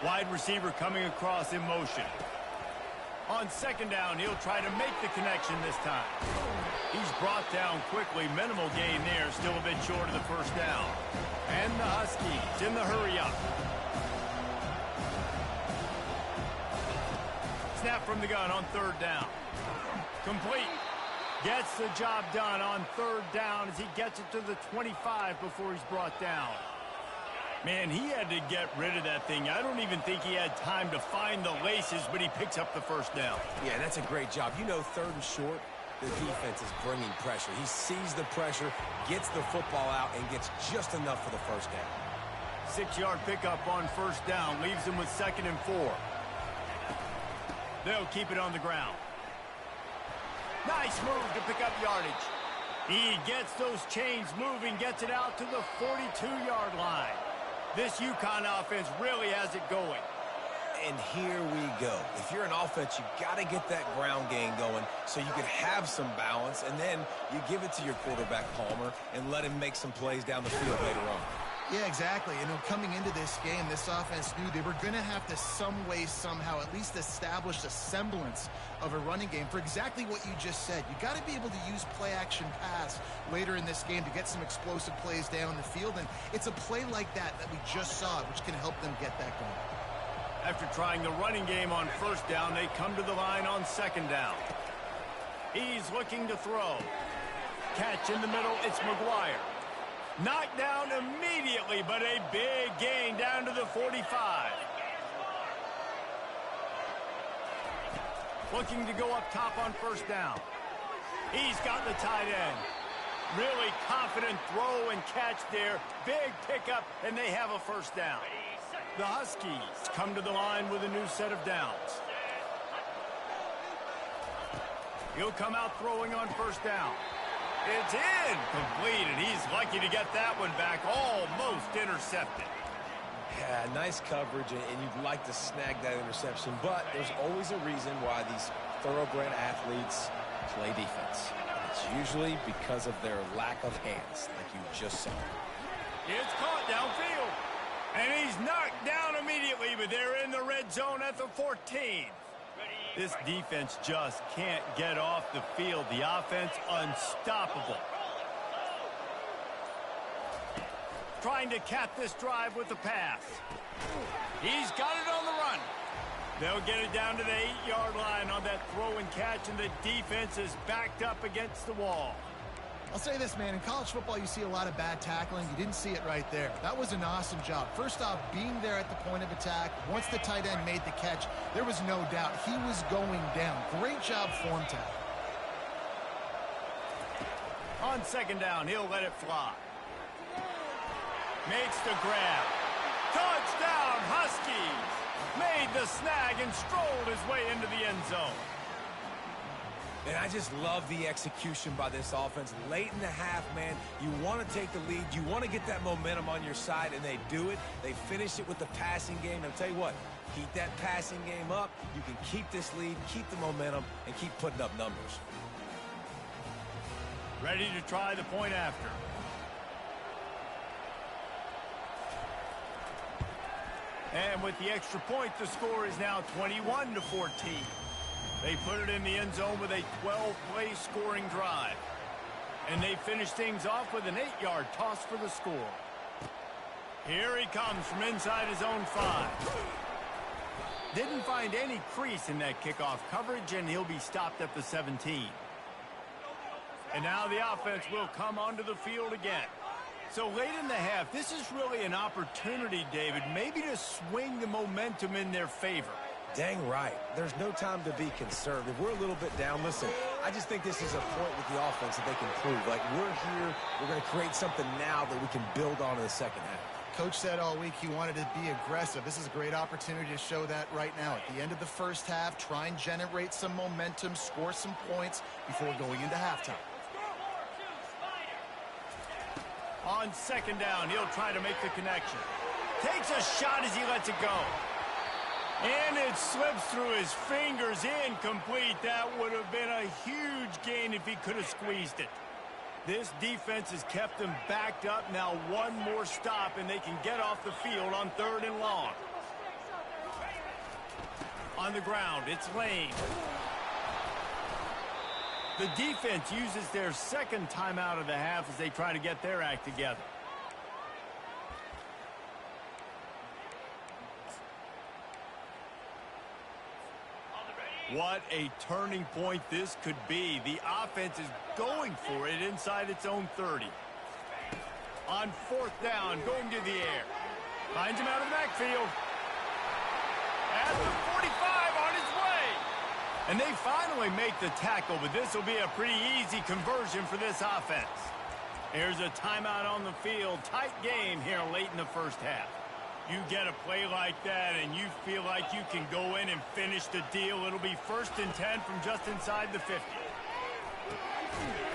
Wide receiver coming across in motion. On second down, he'll try to make the connection this time. He's brought down quickly. Minimal gain there. Still a bit short of the first down. And the Huskies in the hurry-up. Snap from the gun on third down. Complete. Gets the job done on third down as he gets it to the 25 before he's brought down. Man, he had to get rid of that thing. I don't even think he had time to find the laces, but he picks up the first down. Yeah, that's a great job. You know, third and short, the defense is bringing pressure. He sees the pressure, gets the football out, and gets just enough for the first down. 6-yard pickup on first down leaves him with 2nd and 4. They'll keep it on the ground. Nice move to pick up yardage. He gets those chains moving, gets it out to the 42-yard line. This UConn offense really has it going. And here we go. If you're an offense, you got to get that ground game going so you can have some balance, and then you give it to your quarterback, Palmer, and let him make some plays down the field later on. Yeah, exactly. You know, coming into this game, this offense knew they were going to have to some way, somehow, at least establish a semblance of a running game for exactly what you just said. You got to be able to use play-action pass later in this game to get some explosive plays down the field, and it's a play like that that we just saw, which can help them get that going. After trying the running game on first down, they come to the line on second down. He's looking to throw. Catch in the middle, it's McGuire. Knocked down immediately, but a big gain down to the 45. Looking to go up top on first down. He's got the tight end. Really confident throw and catch there. Big pickup, and they have a first down. The Huskies come to the line with a new set of downs. He'll come out throwing on first down. It's incomplete, and he's lucky to get that one back, almost intercepted. Yeah, nice coverage, and you'd like to snag that interception, but there's always a reason why these thoroughbred athletes play defense. It's usually because of their lack of hands, like you just saw. It's caught downfield. And he's knocked down immediately, but they're in the red zone at the 14. This defense just can't get off the field. The offense unstoppable. Trying to cap this drive with the pass. He's got it on the run. They'll get it down to the 8-yard line on that throw and catch, and the defense is backed up against the wall. I'll say this, man. In college football, you see a lot of bad tackling. You didn't see it right there. That was an awesome job. First off, being there at the point of attack. Once the tight end made the catch, there was no doubt he was going down. Great job form tackle. On second down, he'll let it fly. Makes the grab. Touchdown, Huskies! Made the snag and strolled his way into the end zone. And I just love the execution by this offense. Late in the half, man, you want to take the lead. You want to get that momentum on your side, and they do it. They finish it with the passing game. And I'll tell you what, keep that passing game up. You can keep this lead, keep the momentum, and keep putting up numbers. Ready to try the point after. And with the extra point, the score is now 21-14. They put it in the end zone with a 12-play scoring drive. And they finish things off with an 8-yard toss for the score. Here he comes from inside his own 5. Didn't find any crease in that kickoff coverage, and he'll be stopped at the 17. And now the offense will come onto the field again. So late in the half, this is really an opportunity, David, maybe to swing the momentum in their favor. Dang right. There's no time to be conservative. We're a little bit down. Listen, I just think this is a point with the offense that they can prove. Like, we're here, we're going to create something now that we can build on in the second half. Coach said all week he wanted to be aggressive. This is a great opportunity to show that right now. At the end of the first half, try and generate some momentum, score some points before going into halftime. On second down, he'll try to make the connection. Takes a shot as he lets it go. And it slips through his fingers, incomplete. That would have been a huge gain if he could have squeezed it. This defense has kept them backed up. Now one more stop, and they can get off the field on 3rd and long. On the ground, it's Lane. The defense uses their second timeout of the half as they try to get their act together. What a turning point this could be. The offense is going for it inside its own 30. On 4th down, going to the air. Finds him out of the backfield. At the 45, on his way. And they finally make the tackle, but this will be a pretty easy conversion for this offense. Here's a timeout on the field. Tight game here late in the first half. You get a play like that and you feel like you can go in and finish the deal. It'll be 1st and 10 from just inside the 50.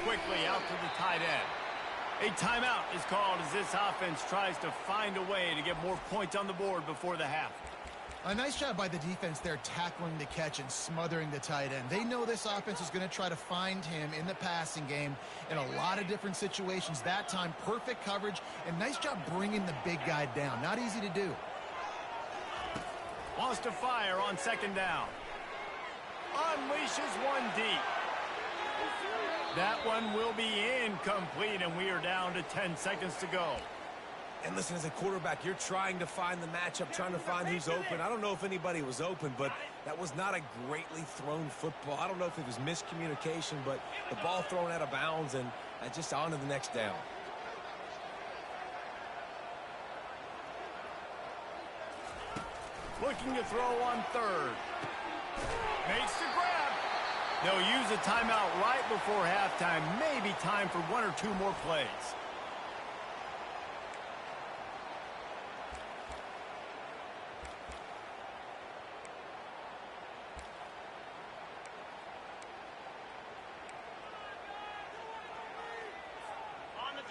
Quickly out to the tight end. A timeout is called as this offense tries to find a way to get more points on the board before the half. A nice job by the defense there, tackling the catch and smothering the tight end. They know this offense is going to try to find him in the passing game in a lot of different situations. That time, perfect coverage, and nice job bringing the big guy down. Not easy to do. Wants to fire on 2nd down. Unleashes one deep. That one will be incomplete, and we are down to 10 seconds to go. And listen, as a quarterback, you're trying to find the matchup, trying to find who's open. I don't know if anybody was open, but that was not a greatly thrown football. I don't know if it was miscommunication, but the ball thrown out of bounds and just on to the next down. Looking to throw on third. Makes the grab. They'll use a timeout right before halftime. Maybe time for one or two more plays.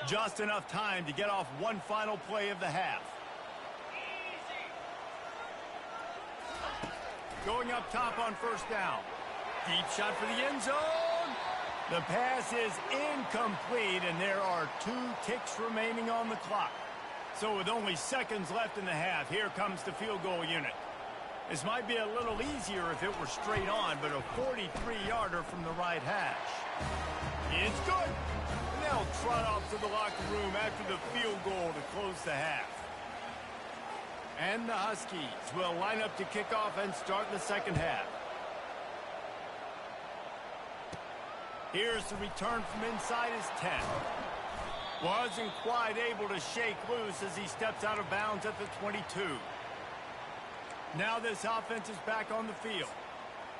Just enough time to get off one final play of the half. Going up top on first down. Deep shot for the end zone. The pass is incomplete, and there are 2 ticks remaining on the clock. So with only seconds left in the half, here comes the field goal unit. This might be a little easier if it were straight on, but a 43-yarder from the right hash. It's good. And they'll trot off to the locker room after the field goal to close the half. And the Huskies will line up to kick off and start the second half. Here's the return from inside his 10. Wasn't quite able to shake loose as he steps out of bounds at the 22. Now this offense is back on the field.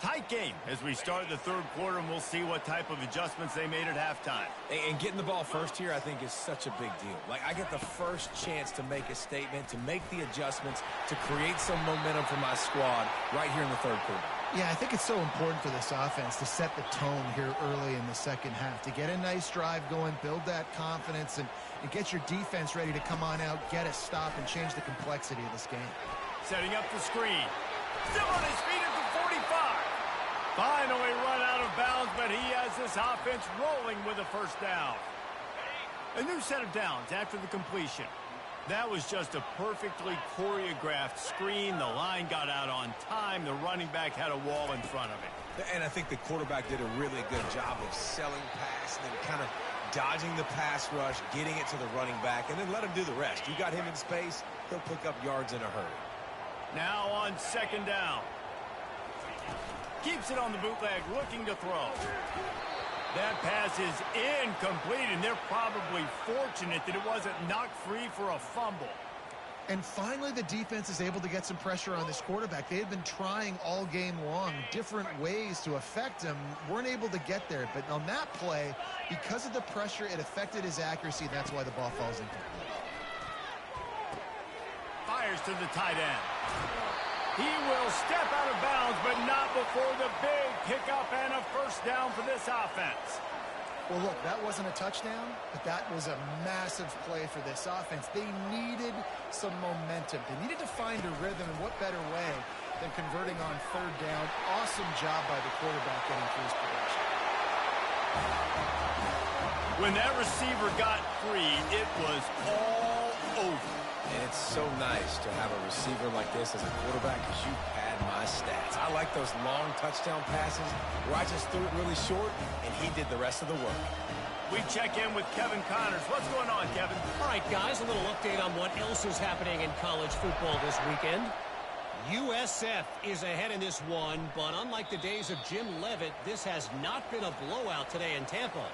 Tight game as we start the third quarter, and we'll see what type of adjustments they made at halftime. And getting the ball first here, I think, is such a big deal. Like, I get the first chance to make a statement, to make the adjustments, to create some momentum for my squad right here in the third quarter. Yeah, I think it's so important for this offense to set the tone here early in the second half, to get a nice drive going, build that confidence, and get your defense ready to come on out, get a stop, and change the complexity of this game. Setting up the screen. Still on his feet at the 45. Finally run out of bounds, but he has this offense rolling with a first down. A new set of downs after the completion. That was just a perfectly choreographed screen. The line got out on time. The running back had a wall in front of it. And I think the quarterback did a really good job of selling pass and then kind of dodging the pass rush, getting it to the running back, and then let him do the rest. You got him in space, he'll pick up yards in a hurry. Now on second down. Keeps it on the bootleg, looking to throw. That pass is incomplete, and they're probably fortunate that it wasn't knocked free for a fumble. And finally, the defense is able to get some pressure on this quarterback. They had been trying all game long different ways to affect him, weren't able to get there. But on that play, because of the pressure, it affected his accuracy, and that's why the ball falls incomplete. Fires to the tight end. He will step out of bounds, but not before the big pickup and a first down for this offense. Well, look, that wasn't a touchdown, but that was a massive play for this offense. They needed some momentum. They needed to find a rhythm, and what better way than converting on third down. Awesome job by the quarterback getting through his progression. When that receiver got free, it was all over. And it's so nice to have a receiver like this as a quarterback because you pad my stats. I like those long touchdown passes where I just threw it really short and he did the rest of the work. We check in with Kevin Connors. What's going on, Kevin? All right, guys, a little update on what else is happening in college football this weekend. USF is ahead in this one, but unlike the days of Jim Leavitt, this has not been a blowout today in Tampa.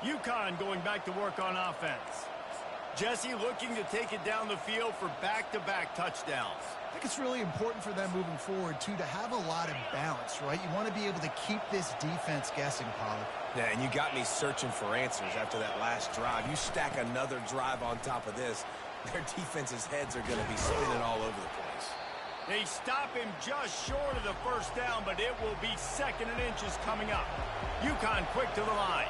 UConn going back to work on offense. Jesse looking to take it down the field for back-to-back touchdowns. I think it's really important for them moving forward, too, to have a lot of balance, right? You want to be able to keep this defense guessing, Pollard. Yeah, and you got me searching for answers after that last drive. You stack another drive on top of this, their defense's heads are going to be spinning all over the place. They stop him just short of the first down, but it will be second and inches coming up. UConn quick to the line.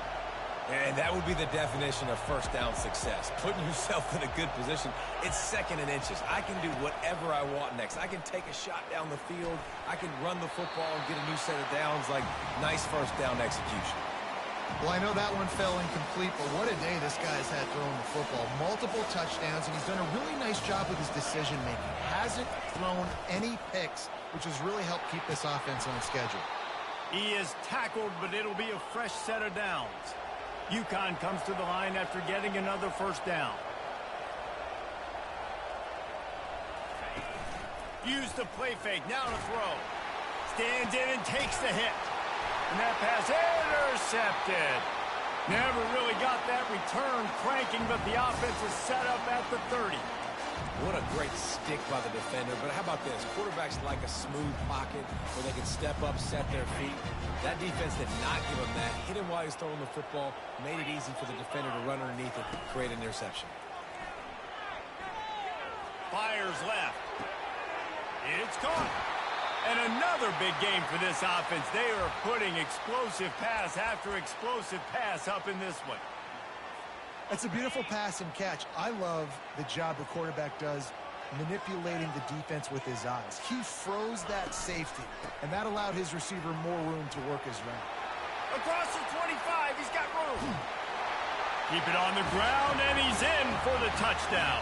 And that would be the definition of first down success. Putting yourself in a good position. It's second and inches. I can do whatever I want next. I can take a shot down the field. I can run the football and get a new set of downs. Like, nice first down execution. Well, I know that one fell incomplete, but what a day this guy's had throwing the football. Multiple touchdowns, and he's done a really nice job with his decision-making. Hasn't thrown any picks, which has really helped keep this offense on schedule. He is tackled, but it'll be a fresh set of downs. UConn comes to the line after getting another first down. Use the play fake, now to throw. Stands in and takes the hit. And that pass intercepted. Never really got that return cranking, but the offense is set up at the 30. What a great stick by the defender. But how about this? Quarterbacks like a smooth pocket where they can step up, set their feet. That defense did not give him that. Hit him while he's throwing the football. Made it easy for the defender to run underneath it, create an interception. Fires left. It's caught. And another big game for this offense. They are putting explosive pass after explosive pass up in this one. That's a beautiful pass and catch. I love the job the quarterback does manipulating the defense with his eyes. He froze that safety, and that allowed his receiver more room to work his route. Across the 25, he's got room. Keep it on the ground, and he's in for the touchdown.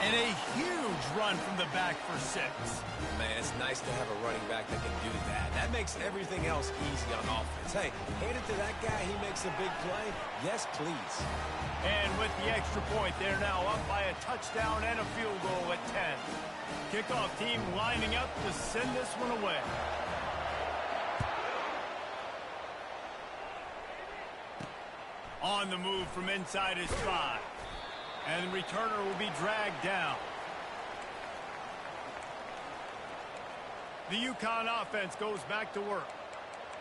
And a huge run from the back for 6. Man, it's nice to have a running back that can do that. That makes everything else easy on offense. Hey, hand it to that guy. He makes a big play. Yes, please. And with the extra point, they're now up by a touchdown and a field goal at 10. Kickoff team lining up to send this one away. On the move from inside his 5. And the returner will be dragged down. The UConn offense goes back to work.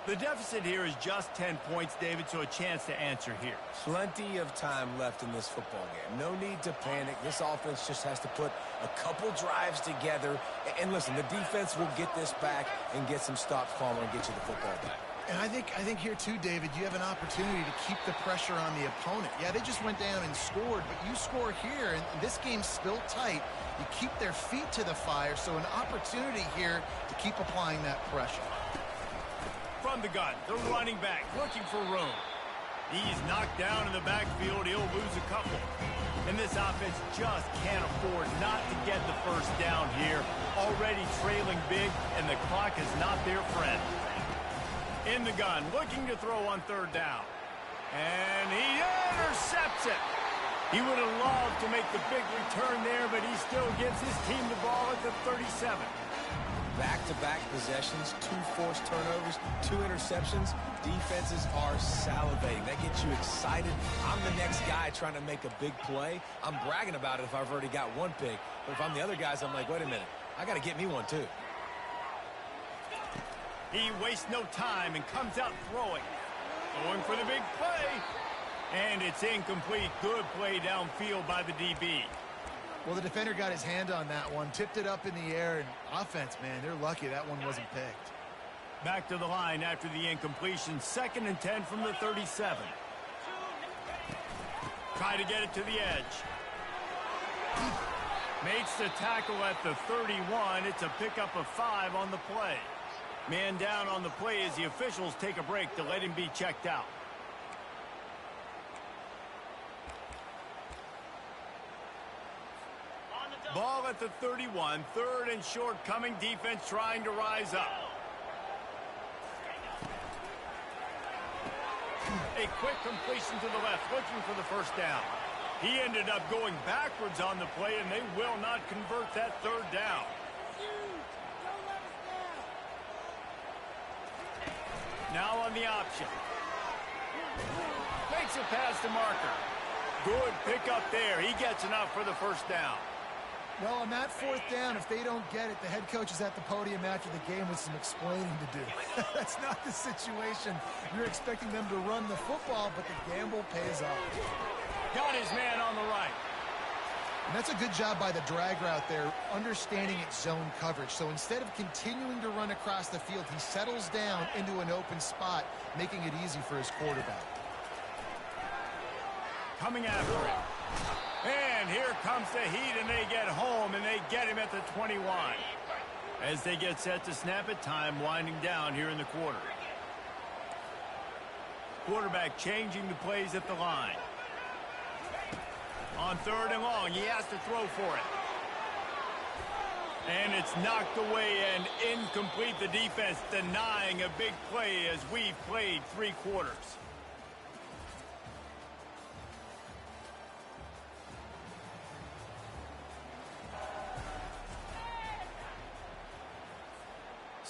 The deficit here is just 10 points, David, so a chance to answer here. Plenty of time left in this football game. No need to panic. This offense just has to put a couple drives together. And listen, the defense will get this back and get some stops calling and get you the football back. And I think here too, David, you have an opportunity to keep the pressure on the opponent. Yeah, they just went down and scored, but you score here, and this game's still tight. You keep their feet to the fire, so an opportunity here to keep applying that pressure. From the gun, the running back looking for room. He's knocked down in the backfield. He'll lose a couple. And this offense just can't afford not to get the first down here. Already trailing big, and the clock is not their friend. In the gun, looking to throw on 3rd down. And he intercepts it. He would have loved to make the big return there, but he still gives his team the ball at the 37. Back-to-back possessions, 2 forced turnovers, 2 interceptions. Defenses are salivating. That gets you excited. I'm the next guy trying to make a big play. I'm bragging about it if I've already got 1 pick. But if I'm the other guys, I'm like, wait a minute. I got to get me one, too. He wastes no time and comes out throwing. Going for the big play. And it's incomplete. Good play downfield by the DB. Well, the defender got his hand on that one, tipped it up in the air, and offense, man, they're lucky that one wasn't picked. Back to the line after the incompletion. 2nd and 10 from the 37. Try to get it to the edge. Makes the tackle at the 31. It's a pickup of 5 on the play. Man down on the play as the officials take a break to let him be checked out. Ball at the 31. 3rd and short coming. Defense trying to rise up. A quick completion to the left, looking for the first down. He ended up going backwards on the play, and they will not convert that 3rd down. Now on the option. Makes a pass to Marker. Good pickup there. He gets enough for the first down. Well, on that 4th down, if they don't get it, the head coach is at the podium after the game with some explaining to do. That's not the situation. You're expecting them to run the football, but the gamble pays off. Got his man on the right. And that's a good job by the drag route there, understanding its zone coverage. So instead of continuing to run across the field, he settles down into an open spot, making it easy for his quarterback. Coming after him. And here comes the heat, and they get home, and they get him at the 21. As they get set to snap it, time winding down here in the quarter. Quarterback changing the plays at the line. On 3rd and long, he has to throw for it. And it's knocked away and incomplete. The defense denying a big play as we've played 3 quarters.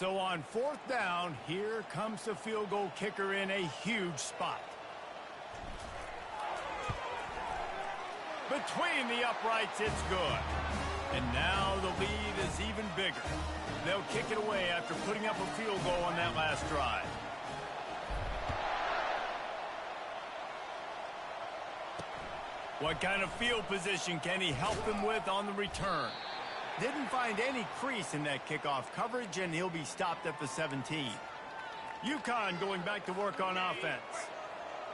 So on fourth down, here comes the field goal kicker in a huge spot. Between the uprights, it's good. And now the lead is even bigger. They'll kick it away after putting up a field goal on that last drive. What kind of field position can he help them with on the return? Didn't find any crease in that kickoff coverage, and he'll be stopped at the 17. UConn going back to work on offense.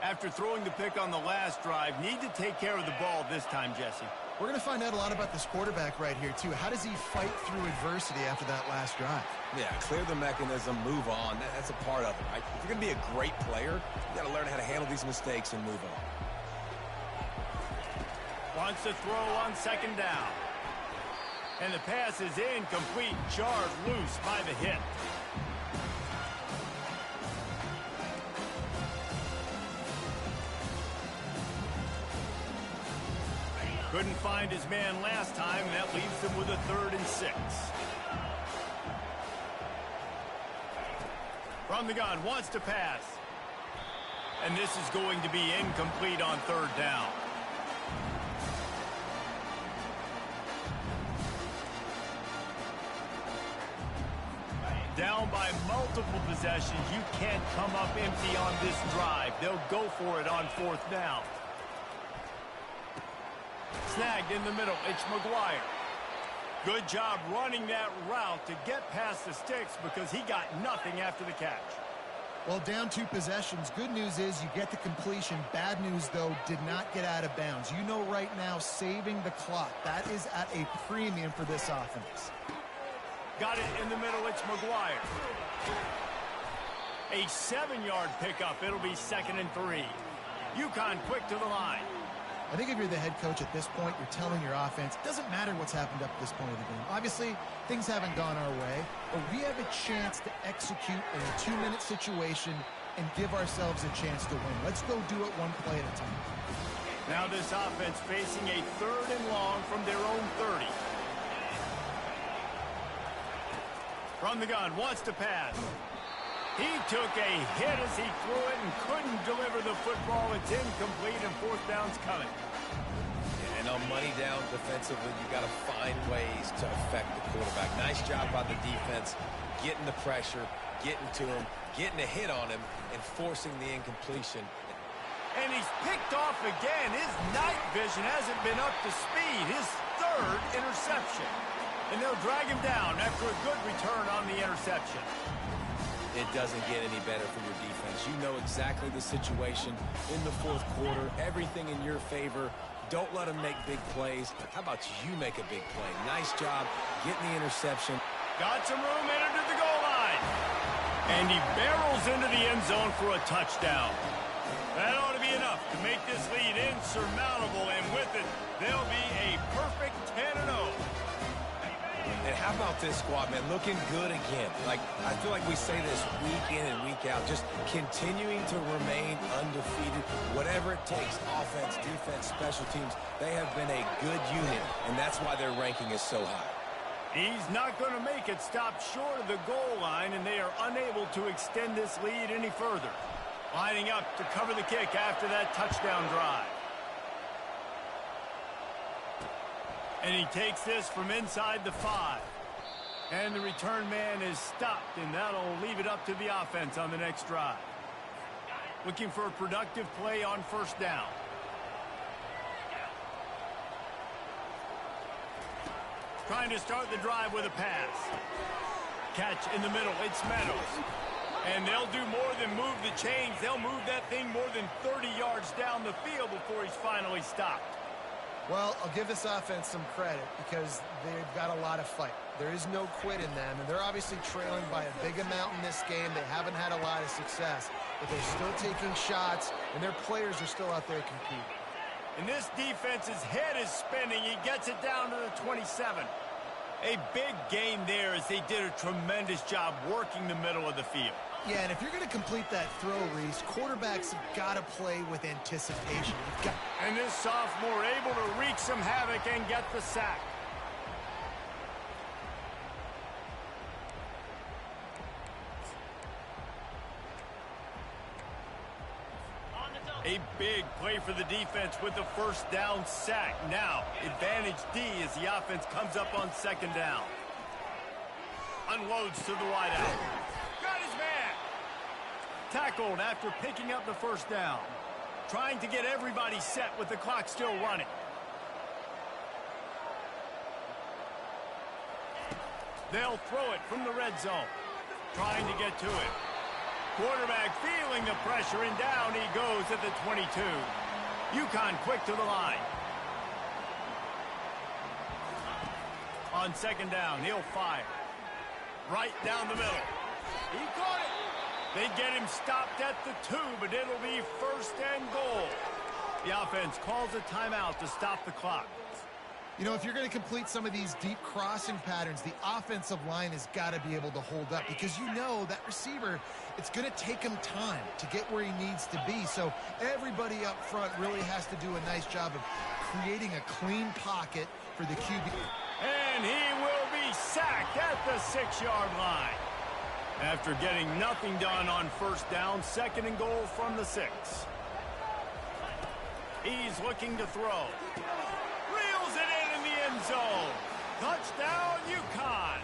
After throwing the pick on the last drive, need to take care of the ball this time, Jesse. We're going to find out a lot about this quarterback right here, too. How does he fight through adversity after that last drive? Yeah, clear the mechanism, move on. That's a part of it, right? If you're going to be a great player, you got to learn how to handle these mistakes and move on. Wants to throw on second down. And the pass is incomplete, jarred loose by the hit. Couldn't find his man last time, and that leaves them with a 3rd and 6. From the gun, wants to pass. And this is going to be incomplete on 3rd down. Down by multiple possessions, you can't come up empty on this drive. They'll go for it on 4th down. Snagged in the middle, it's McGuire. Good job running that route to get past the sticks because he got nothing after the catch. Well, down 2 possessions. Good news is you get the completion. Bad news, though, did not get out of bounds. You know right now, saving the clock. That is at a premium for this offense. Got it in the middle, it's McGuire. A 7-yard pickup. It'll be 2nd and 3. UConn quick to the line. I think if you're the head coach at this point, you're telling your offense, it doesn't matter what's happened up to this point of the game. Obviously, things haven't gone our way, but we have a chance to execute in a 2-minute situation and give ourselves a chance to win. Let's go do it one play at a time. Now this offense facing a 3rd and long from their own 30. From the gun, wants to pass. He took a hit as he threw it and couldn't deliver the football. It's incomplete, and 4th down's coming. And on money down defensively, you got to find ways to affect the quarterback. Nice job by the defense, getting the pressure, getting to him, getting a hit on him, and forcing the incompletion. And he's picked off again. His night vision hasn't been up to speed. His 3rd interception. And they'll drag him down after a good return on the interception. It doesn't get any better for your defense. You know exactly the situation in the 4th quarter. Everything in your favor. Don't let them make big plays. How about you make a big play? Nice job getting the interception. Got some room, entered to the goal line. And he barrels into the end zone for a touchdown. That ought to be enough to make this lead insurmountable. And with it, they'll be a perfect 10-0. And how about this squad, man? Looking good again. Like, I feel like we say this week in and week out, just continuing to remain undefeated, whatever it takes, offense, defense, special teams. They have been a good unit, and that's why their ranking is so high. He's not going to make it stop short of the goal line, and they are unable to extend this lead any further. Lining up to cover the kick after that touchdown drive. And he takes this from inside the 5. And the return man is stopped, and that'll leave it up to the offense on the next drive. Looking for a productive play on 1st down. Trying to start the drive with a pass. Catch in the middle, it's Meadows. And they'll do more than move the chains. They'll move that thing more than 30 yards down the field before he's finally stopped. Well, I'll give this offense some credit because they've got a lot of fight. There is no quit in them, and they're obviously trailing by a big amount in this game. They haven't had a lot of success, but they're still taking shots, and their players are still out there competing. And this defense's head is spinning. He gets it down to the 27. A big gain there as they did a tremendous job working the middle of the field. Yeah, and if you're going to complete that throw, Reese, quarterbacks have got to play with anticipation. And this sophomore able to wreak some havoc and get the sack. A big play for the defense with the first down sack. Now, advantage D as the offense comes up on second down. Unloads to the wideout. Got his man. Tackled after picking up the first down. Trying to get everybody set with the clock still running. They'll throw it from the red zone. Trying to get to it. Quarterback feeling the pressure, and down he goes at the 22. UConn quick to the line. On second down, he'll fire. Right down the middle. He caught it. They get him stopped at the 2, but it'll be first and goal. The offense calls a timeout to stop the clock. You know, if you're going to complete some of these deep crossing patterns, the offensive line has got to be able to hold up, because you know that receiver, it's going to take him time to get where he needs to be. So everybody up front really has to do a nice job of creating a clean pocket for the QB. And he will be sacked at the 6-yard line. After getting nothing done on first down, second and goal from the 6. He's looking to throw. Reels it in the end zone. Touchdown, UConn.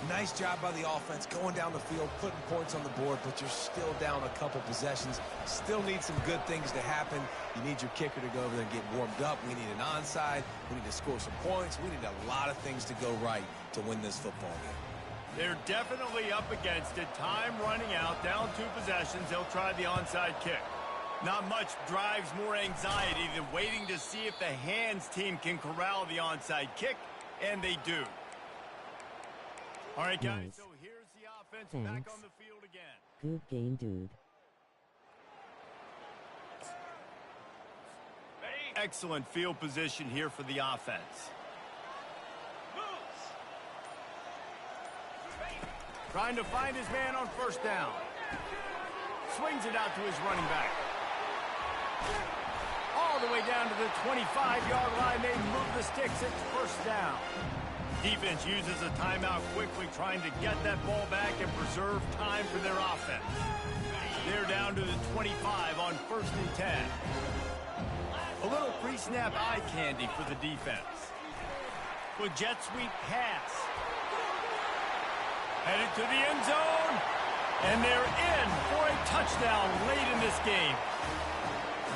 Nice job by the offense going down the field, putting points on the board, but you're still down a couple possessions. Still need some good things to happen. You need your kicker to go over there and get warmed up. We need an onside. We need to score some points. We need a lot of things to go right to win this football game. They're definitely up against it. Time running out, down 2 possessions. They'll try the onside kick. Not much drives more anxiety than waiting to see if the hands team can corral the onside kick, and they do. All right, guys, Nice. so here's the offense Thanks. back on the field again. Good game, dude. Excellent field position here for the offense. Trying to find his man on first down. Swings it out to his running back. All the way down to the 25-yard line. They move the sticks. It's first down. Defense uses a timeout quickly, trying to get that ball back and preserve time for their offense. They're down to the 25 on first and 10. A little pre-snap eye candy for the defense. With jet sweep pass. Headed to the end zone. And they're in for a touchdown late in this game.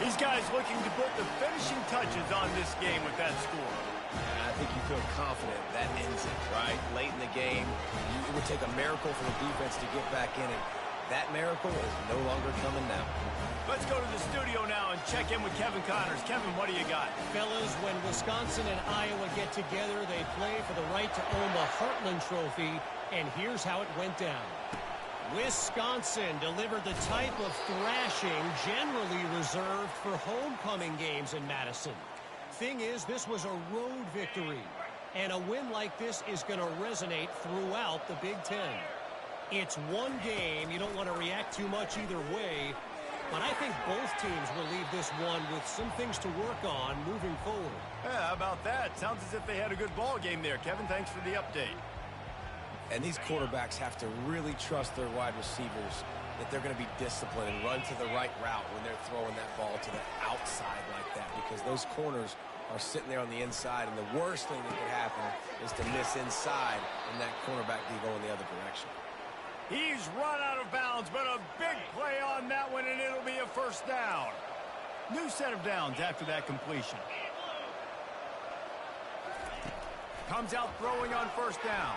These guys looking to put the finishing touches on this game with that score. I think you feel confident that ends it, right? Late in the game, it would take a miracle for the defense to get back in it. That miracle is no longer coming now. Let's go to the studio now and check in with Kevin Connors. Kevin, what do you got? Fellas, when Wisconsin and Iowa get together, they play for the right to own the Heartland Trophy, and here's how it went down. Wisconsin delivered the type of thrashing generally reserved for homecoming games in Madison. Thing is, this was a road victory, and a win like this is going to resonate throughout the Big Ten. It's one game. You don't want to react too much either way, but I think both teams will leave this one with some things to work on moving forward. Yeah, how about that? Sounds as if they had a good ball game there. Kevin, thanks for the update. And these quarterbacks have to really trust their wide receivers that they're going to be disciplined and run to the right route when they're throwing that ball to the outside like that, because those corners are sitting there on the inside, and the worst thing that could happen is to miss inside and that cornerback be going the other direction. He's run out of bounds, but a big play on that one, and it'll be a first down. New set of downs after that completion. Comes out throwing on first down.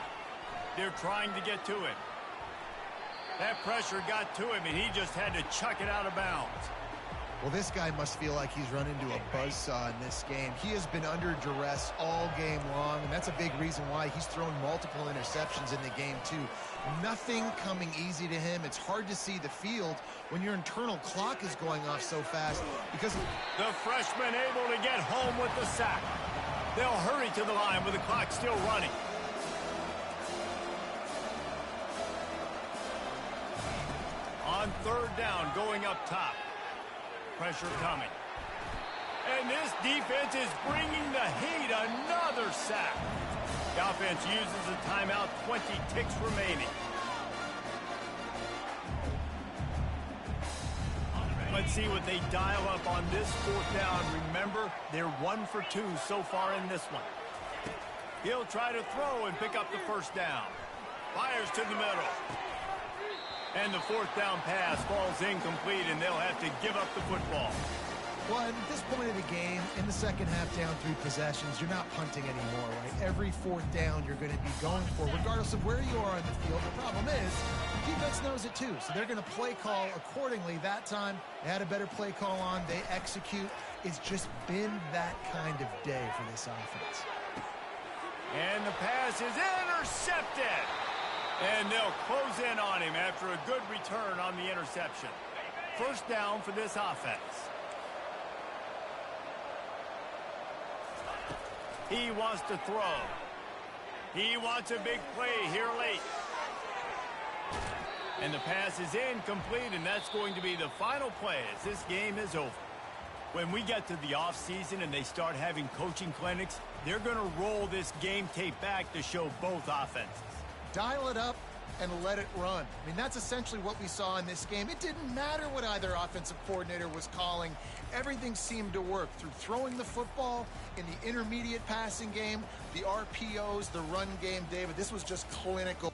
They're trying to get to it. That pressure got to him, and he just had to chuck it out of bounds. Well, this guy must feel like he's run into a buzzsaw in this game. He has been under duress all game long, and that's a big reason why he's thrown multiple interceptions in the game, too. Nothing coming easy to him. It's hard to see the field when your internal clock is going off so fast because the freshman able to get home with the sack. They'll hurry to the line with the clock still running. On third down, going up top. Pressure coming. And this defense is bringing the heat. Another sack. The offense uses a timeout, 20 ticks remaining. Let's see what they dial up on this fourth down. Remember, they're 1 for 2 so far in this one. He'll try to throw and pick up the first down. Fires to the middle. And the fourth down pass falls incomplete, and they'll have to give up the football. Well, at this point of the game, in the second half down 3 possessions, you're not punting anymore, right? Every fourth down you're going to be going for, regardless of where you are on the field. The problem is, defense knows it too, so they're going to play call accordingly. That time, they had a better play call on. They execute. It's just been that kind of day for this offense. And the pass is intercepted. And they'll close in on him after a good return on the interception. First down for this offense. He wants to throw. He wants a big play here late. And the pass is incomplete, and that's going to be the final play as this game is over. When we get to the offseason and they start having coaching clinics, they're going to roll this game tape back to show both offenses. Dial it up and let it run. I mean, that's essentially what we saw in this game. It didn't matter what either offensive coordinator was calling. Everything seemed to work through throwing the football, in the intermediate passing game, the RPOs, the run game, David. This was just clinical.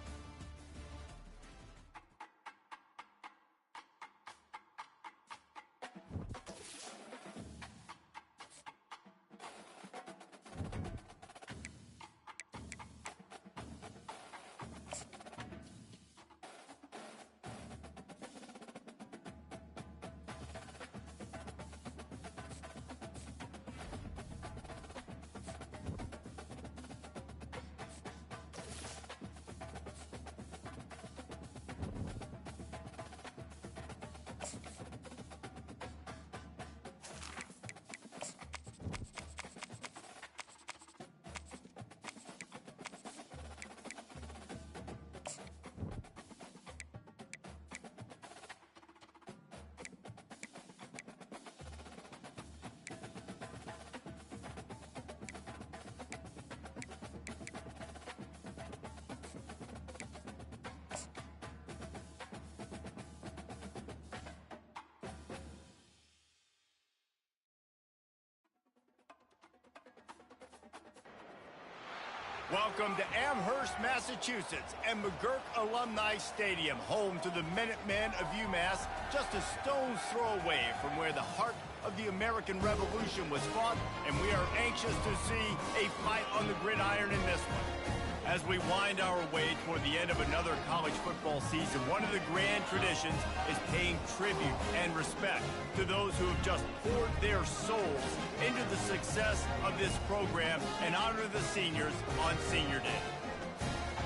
Welcome to Amherst, Massachusetts, and McGurk Alumni Stadium, home to the Minutemen of UMass, just a stone's throw away from where the heart of the American Revolution was fought, and we are anxious to see a fight on the gridiron in this one. As we wind our way toward the end of another college football season, one of the grand traditions is paying tribute and respect to those who have just poured their souls into the success of this program and honor the seniors on Senior Day.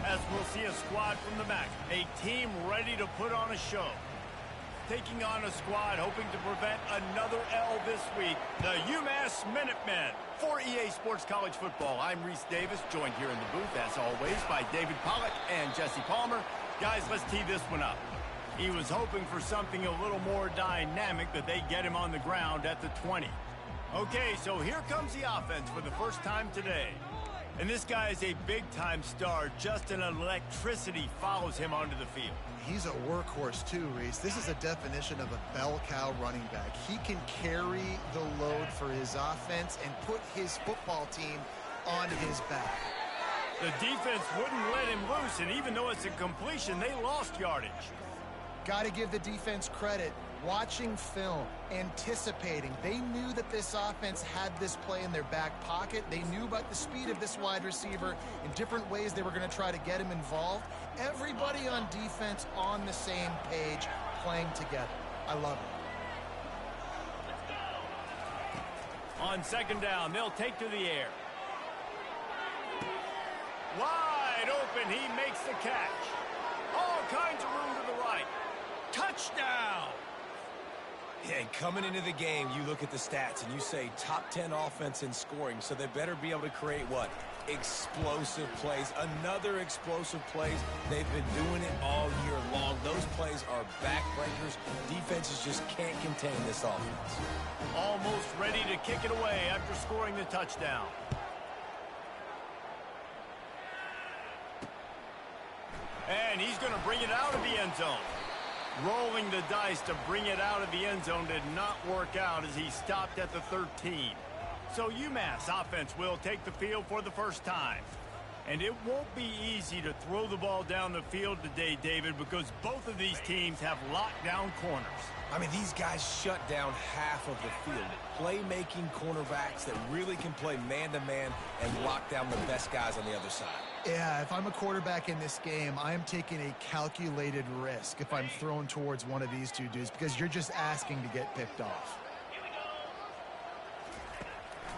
As we'll see a squad from the MAC, a team ready to put on a show. Taking on a squad hoping to prevent another L this week, the UMass Minutemen. For EA Sports College Football, I'm Reese Davis, joined here in the booth, as always, by David Pollack and Jesse Palmer. Guys, let's tee this one up. He was hoping for something a little more dynamic, but they get him on the ground at the 20. Okay, so here comes the offense for the first time today. And this guy is a big-time star. Just an electricity follows him onto the field. He's a workhorse too, Reese. This is a definition of a bell cow running back. He can carry the load for his offense and put his football team on his back. The defense wouldn't let him loose, and even though it's a completion, they lost yardage. Got to give the defense credit. Watching film, anticipating. They knew that this offense had this play in their back pocket. They knew about the speed of this wide receiver. In different ways, they were going to try to get him involved. Everybody on defense on the same page, playing together. I love it. On second down, they'll take to the air. Wide open, he makes the catch. All kinds of room to the right. Touchdown! And coming into the game, you look at the stats and you say top 10 offense in scoring, so they better be able to create what? Explosive plays. Another explosive plays. They've been doing it all year long. Those plays are backbreakers. Defenses just can't contain this offense. Almost ready to kick it away after scoring the touchdown. And he's going to bring it out of the end zone. Rolling the dice to bring it out of the end zone did not work out as he stopped at the 13. So UMass offense will take the field for the first time. And it won't be easy to throw the ball down the field today, David, because both of these teams have lockdown corners. I mean, these guys shut down half of the field. Playmaking cornerbacks that really can play man-to-man and lock down the best guys on the other side. Yeah, if I'm a quarterback in this game, I am taking a calculated risk if I'm thrown towards one of these two dudes because you're just asking to get picked off.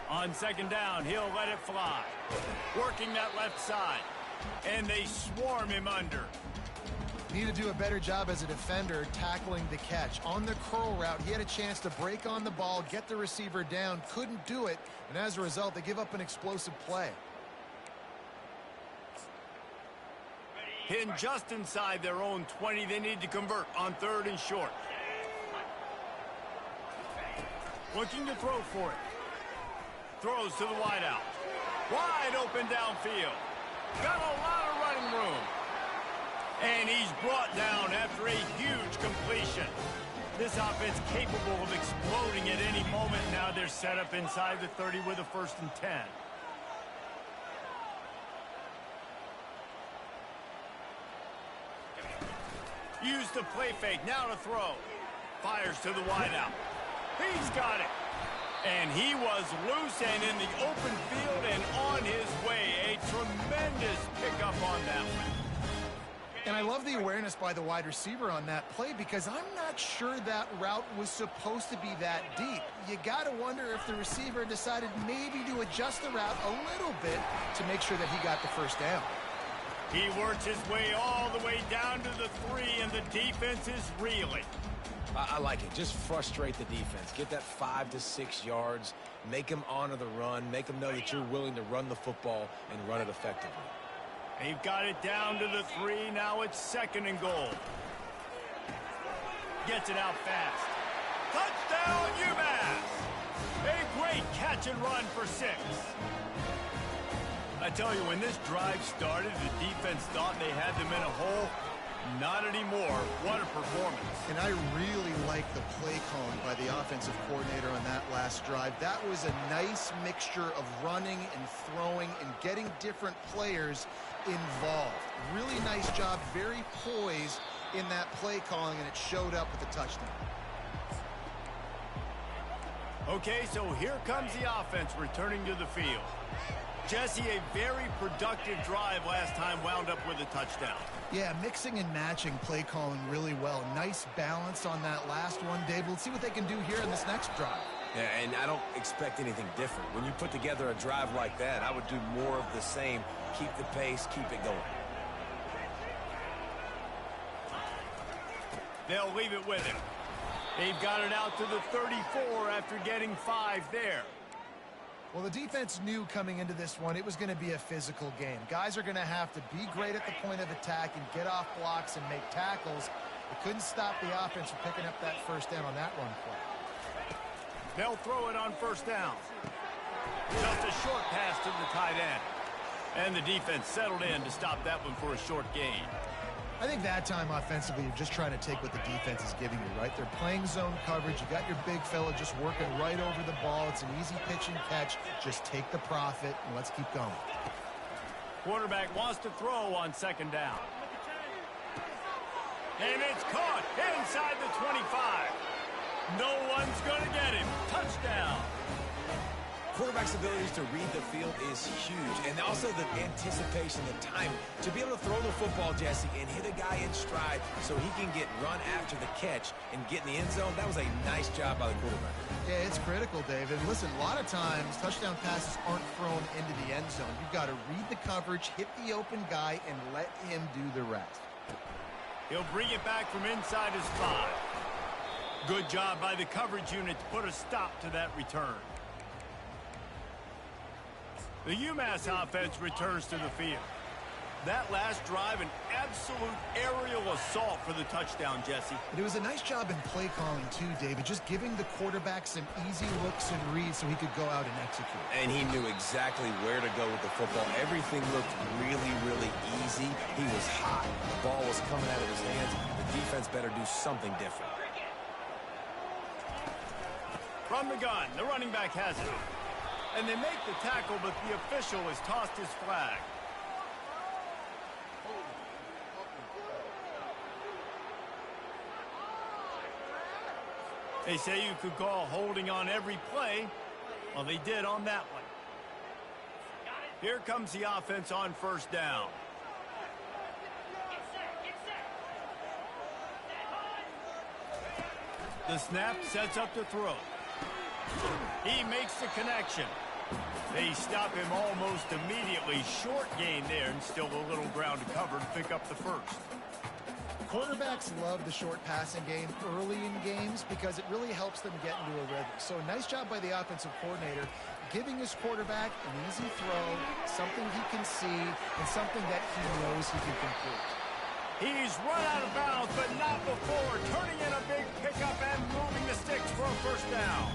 On second down, he'll let it fly. Working that left side. And they swarm him under. Need to do a better job as a defender tackling the catch. On the curl route, he had a chance to break on the ball, get the receiver down, couldn't do it, and as a result, they give up an explosive play. Pinned just inside their own 20, they need to convert on 3rd and short. Looking to throw for it. Throws to the wideout. Wide open downfield. Got a lot of running room. And he's brought down after a huge completion. This offense capable of exploding at any moment. Now they're set up inside the 30 with a 1st and 10. Use the play fake. Now to throw. Fires to the wideout. He's got it. And he was loose and in the open field and on his way. A tremendous pickup on that one. And I love the awareness by the wide receiver on that play because I'm not sure that route was supposed to be that deep. You got to wonder if the receiver decided maybe to adjust the route a little bit to make sure that he got the first down. He works his way all the way down to the 3, and the defense is reeling. I like it. Just frustrate the defense. Get that 5 to 6 yards. Make them honor the run. Make them know that you're willing to run the football and run it effectively. They've got it down to the 3. Now it's 2nd and goal. Gets it out fast. Touchdown, UMass! A great catch and run for 6. I tell you, when this drive started, the defense thought they had them in a hole. Not anymore. What a performance. And I really like the play calling by the offensive coordinator on that last drive. That was a nice mixture of running and throwing and getting different players involved. Really nice job, very poised in that play calling, and it showed up with a touchdown. Okay, so here comes the offense returning to the field. Jesse, a very productive drive last time wound up with a touchdown. Yeah, mixing and matching play calling really well. Nice balance on that last one, Dave. Let's see what they can do here in this next drive. Yeah, and I don't expect anything different. When you put together a drive like that, I would do more of the same. Keep the pace, keep it going. They'll leave it with him. They've got it out to the 34 after getting 5 there. Well, the defense knew coming into this one it was going to be a physical game. Guys are going to have to be great at the point of attack and get off blocks and make tackles. They couldn't stop the offense from picking up that first down on that run play. They'll throw it on 1st down. Just a short pass to the tight end. And the defense settled in to stop that one for a short gain. I think that time offensively, you're just trying to take what the defense is giving you, right? They're playing zone coverage. You got your big fella just working right over the ball. It's an easy pitch and catch. Just take the profit and let's keep going. Quarterback wants to throw on 2nd down. And it's caught inside the 25. No one's going to get him. Touchdown. Quarterback's abilities to read the field is huge, and also the anticipation, the timing. To be able to throw the football, Jesse, and hit a guy in stride so he can get run after the catch and get in the end zone, that was a nice job by the quarterback. Yeah, it's critical, David. Listen, a lot of times touchdown passes aren't thrown into the end zone. You've got to read the coverage, hit the open guy, and let him do the rest. He'll bring it back from inside his 5. Good job by the coverage unit to put a stop to that return. The UMass offense returns to the field. That last drive, an absolute aerial assault for the touchdown, Jesse. But it was a nice job in play calling too, David, just giving the quarterback some easy looks and reads so he could go out and execute. And he knew exactly where to go with the football. Everything looked really, really easy. He was hot. The ball was coming out of his hands. The defense better do something different. From the gun, the running back has it. And they make the tackle, but the official has tossed his flag. They say you could call holding on every play. Well, they did on that one. Here comes the offense on first down. The snap sets up the throw. He makes the connection. They stop him almost immediately. Short gain there, and still a little ground to cover to pick up the first. Quarterbacks love the short passing game early in games because it really helps them get into a rhythm. So nice job by the offensive coordinator giving his quarterback an easy throw, something he can see, and something that he knows he can complete. He's run out of bounds, but not before turning in a big pickup and moving the sticks for a first down.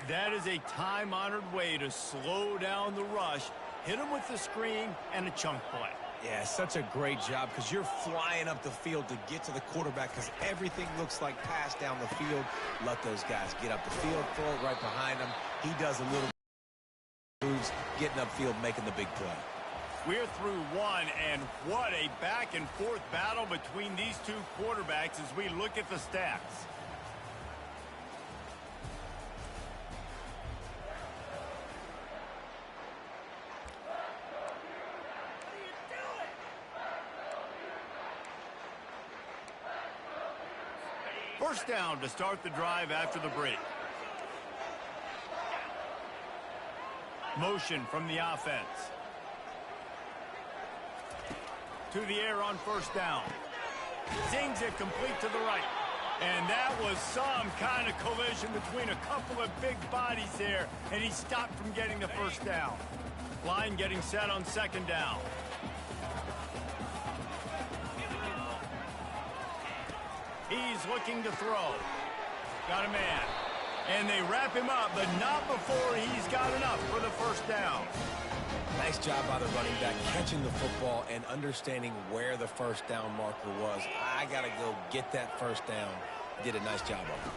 That is a time-honored way to slow down the rush, hit him with the screen, and a chunk play. Yeah, such a great job because you're flying up the field to get to the quarterback because everything looks like pass down the field. Let those guys get up the field, throw it right behind him. He does a little moves, getting upfield, making the big play. We're through one, and what a back-and-forth battle between these two quarterbacks as we look at the stats. First down to start the drive after the break. Motion from the offense. To the air on first down. Zings it complete to the right. And that was some kind of collision between a couple of big bodies there, and he stopped from getting the first down. Line getting set on second down. He's looking to throw. Got a man. And they wrap him up, but not before he's got enough for the first down. Nice job by the running back catching the football and understanding where the first down marker was. I got to go get that first down. Did a nice job of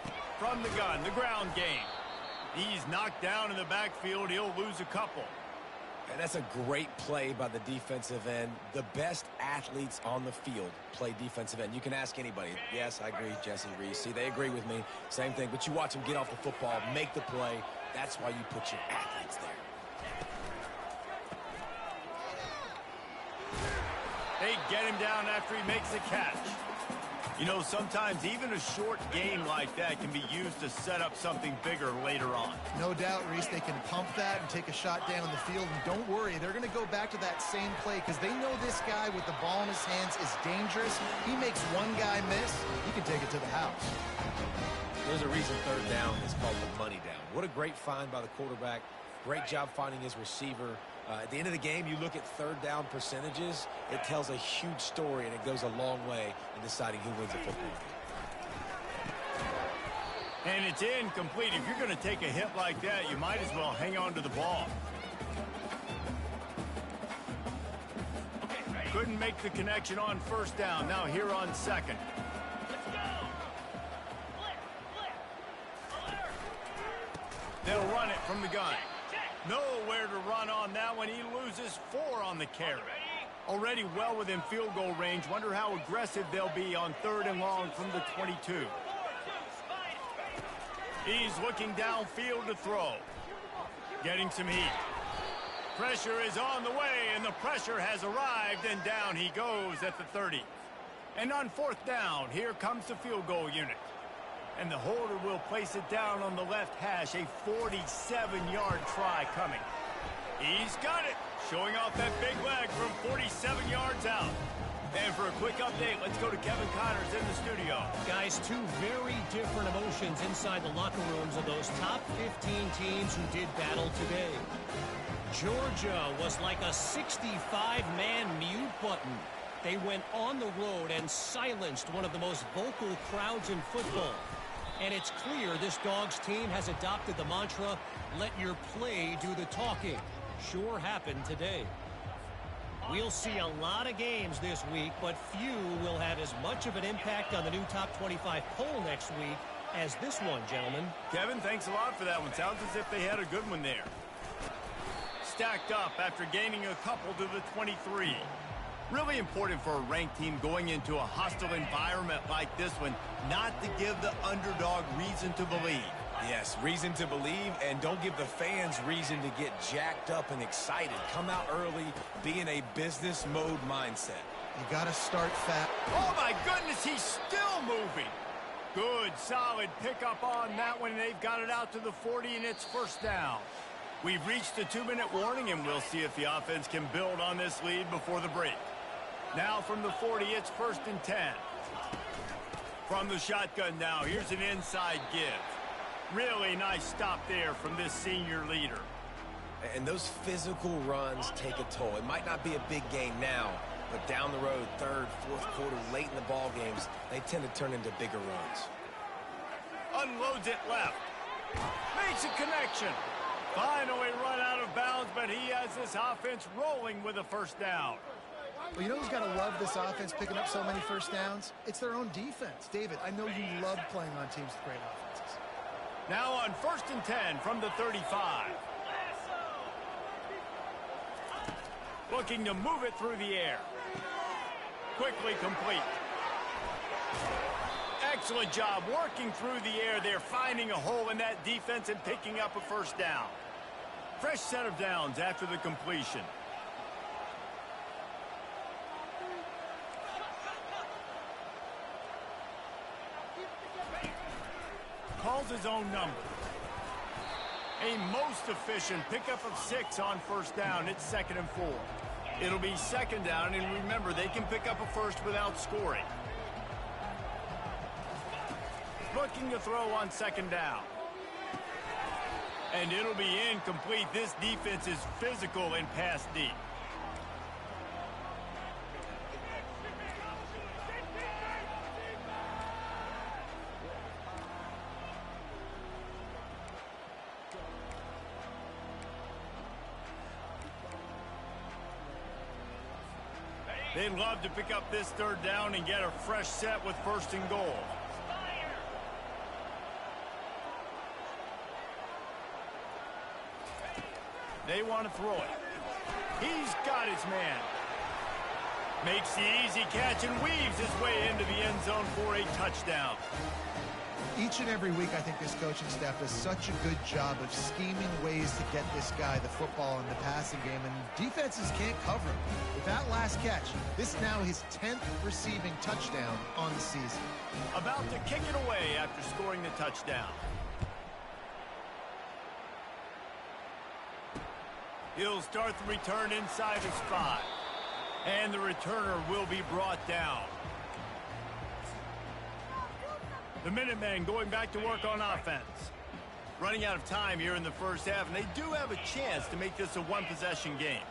it. From the gun, the ground game. He's knocked down in the backfield. He'll lose a couple. And that's a great play by the defensive end. The best athletes on the field play defensive end. You can ask anybody. Yes, I agree, Jesse Reese. See, they agree with me. Same thing. But you watch them get off the football, make the play. That's why you put your athletes there. They get him down after he makes the catch. You know, sometimes even a short game like that can be used to set up something bigger later on. No doubt, Reese, they can pump that and take a shot down the field. And don't worry, they're going to go back to that same play because they know this guy with the ball in his hands is dangerous. He makes one guy miss, he can take it to the house. There's a reason third down is called the money down. What a great find by the quarterback. Great job finding his receiver. At the end of the game, you look at third down percentages. It tells a huge story, and it goes a long way in deciding who wins a football game. And it's incomplete. If you're going to take a hit like that, you might as well hang on to the ball. Couldn't make the connection on first down. Now here on second. They'll run it from the gun. Nowhere to run on that one. He loses 4 on the carry. Already well within field goal range. Wonder how aggressive they'll be on third and long from the 22. He's looking downfield to throw. Getting some heat. Pressure is on the way, and the pressure has arrived, and down he goes at the 30. And on fourth down, here comes the field goal unit. And the holder will place it down on the left hash. A 47-yard try coming. He's got it. Showing off that big leg from 47 yards out. And for a quick update, let's go to Kevin Connors in the studio. Guys, two very different emotions inside the locker rooms of those top 15 teams who did battle today. Georgia was like a 65-man mute button. They went on the road and silenced one of the most vocal crowds in football. And it's clear this Dogs team has adopted the mantra, let your play do the talking. Sure happened today. We'll see a lot of games this week, but few will have as much of an impact on the new top 25 poll next week as this one, gentlemen. Kevin, thanks a lot for that one. Sounds as if they had a good one there. Stacked up after gaining a couple to the 23. Really important for a ranked team going into a hostile environment like this one, not to give the underdog reason to believe. Yes, reason to believe, and don't give the fans reason to get jacked up and excited. Come out early, be in a business mode mindset. You got to start fast. Oh, my goodness, he's still moving. Good, solid pickup on that one, and they've got it out to the 40, and it's first down. We've reached the 2-minute warning, and we'll see if the offense can build on this lead before the break. Now from the 40, it's 1st and 10. From the shotgun now, here's an inside give. Really nice stop there from this senior leader. And those physical runs take a toll. It might not be a big gain now, but down the road, 3rd, 4th quarter, late in the ball games, they tend to turn into bigger runs. Unloads it left. Makes a connection. Finally run out of bounds, but he has this offense rolling with a first down. Well, you know who's got to love this offense picking up so many first downs? It's their own defense. David, I know you love playing on teams with great offenses. Now on 1st and 10 from the 35. Looking to move it through the air. Quickly complete. Excellent job working through the air there, finding a hole in that defense and picking up a first down. Fresh set of downs after the completion. Calls his own number. A most efficient pickup of 6 on first down. It's 2nd and 4. It'll be 2nd down, and remember, they can pick up a first without scoring. Looking to throw on 2nd down. And it'll be incomplete. This defense is physical and pass deep. They'd love to pick up this 3rd down and get a fresh set with 1st and goal. They want to throw it. He's got his man. Makes the easy catch and weaves his way into the end zone for a touchdown. Each and every week, I think this coaching staff does such a good job of scheming ways to get this guy the football in the passing game, and defenses can't cover him. With that last catch, this is now his 10th receiving touchdown on the season. About to kick it away after scoring the touchdown. He'll start the return inside his 5. And the returner will be brought down. The Minutemen going back to work on offense. Running out of time here in the first half, and they do have a chance to make this a one-possession game.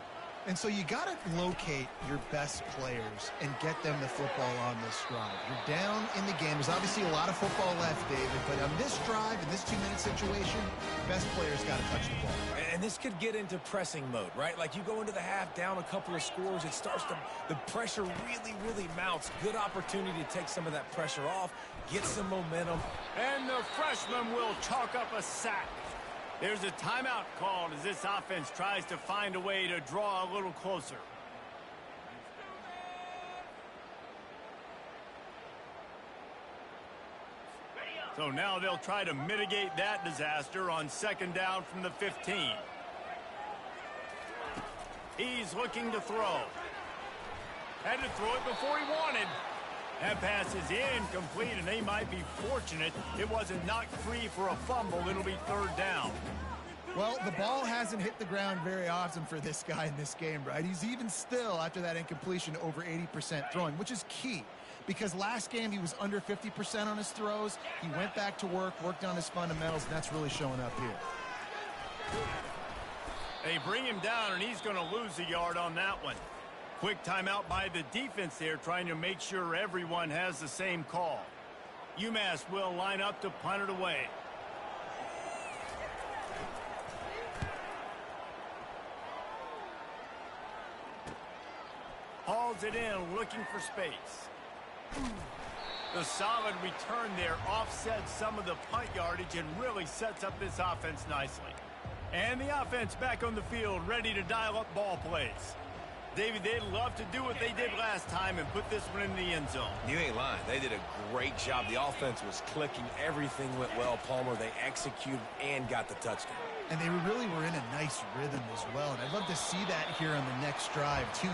And so you got to locate your best players and get them the football on this drive. You're down in the game. There's obviously a lot of football left, David, but on this drive, in this 2-minute situation, best players got to touch the ball. And this could get into pressing mode, right? Like you go into the half down a couple of scores, it starts to, the pressure really mounts. Good opportunity to take some of that pressure off, get some momentum. And the freshman will chalk up a sack. There's a timeout called as this offense tries to find a way to draw a little closer. So now they'll try to mitigate that disaster on 2nd down from the 15. He's looking to throw. Had to throw it before he wanted. That pass is incomplete, and they might be fortunate it wasn't knocked free for a fumble. It'll be 3rd down. Well, the ball hasn't hit the ground very often for this guy in this game, right? He's even still, after that incompletion, over 80% throwing, which is key. Because last game he was under 50% on his throws. He went back to work, worked on his fundamentals, and that's really showing up here. They bring him down, and he's going to lose a yard on that one. Quick timeout by the defense there, trying to make sure everyone has the same call. UMass will line up to punt it away. Hauls it in, looking for space. The solid return there offsets some of the punt yardage and really sets up this offense nicely. And the offense back on the field, ready to dial up ball plays. David, they'd love to do what they did last time and put this one in the end zone. You ain't lying. They did a great job. The offense was clicking. Everything went well, Palmer. They executed and got the touchdown. And they really were in a nice rhythm as well. And I'd love to see that here on the next drive, too.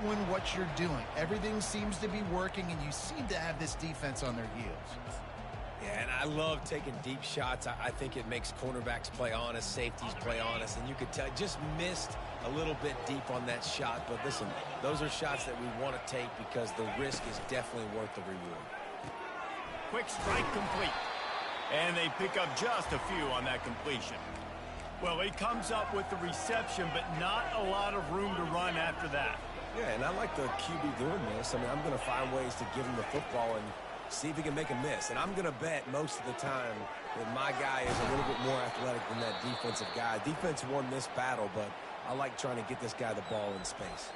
Doing what you're doing. Everything seems to be working, and you seem to have this defense on their heels. Yeah, and I love taking deep shots. I think it makes cornerbacks play honest, safeties play honest, and you could tell just missed a little bit deep on that shot. But listen, those are shots that we want to take because the risk is definitely worth the reward. Quick strike complete. And they pick up just a few on that completion. Well, he comes up with the reception, but not a lot of room to run after that. Yeah, and I like the QB doing this. I mean, I'm going to find ways to give him the football and see if he can make a miss. And I'm going to bet most of the time that my guy is a little bit more athletic than that defensive guy. Defense won this battle, but I like trying to get this guy the ball in space.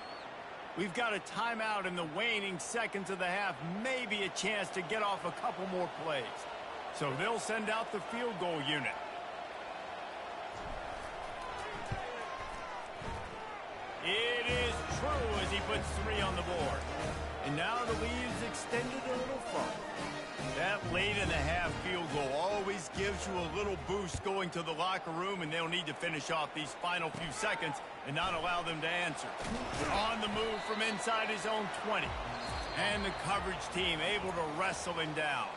We've got a timeout in the waning seconds of the half. Maybe a chance to get off a couple more plays. So they'll send out the field goal unit. It is true as he puts 3 on the board. And now the lead is extended a little further. That late in the half field goal always gives you a little boost going to the locker room, and they'll need to finish off these final few seconds and not allow them to answer. On the move from inside his own 20. And the coverage team able to wrestle him down.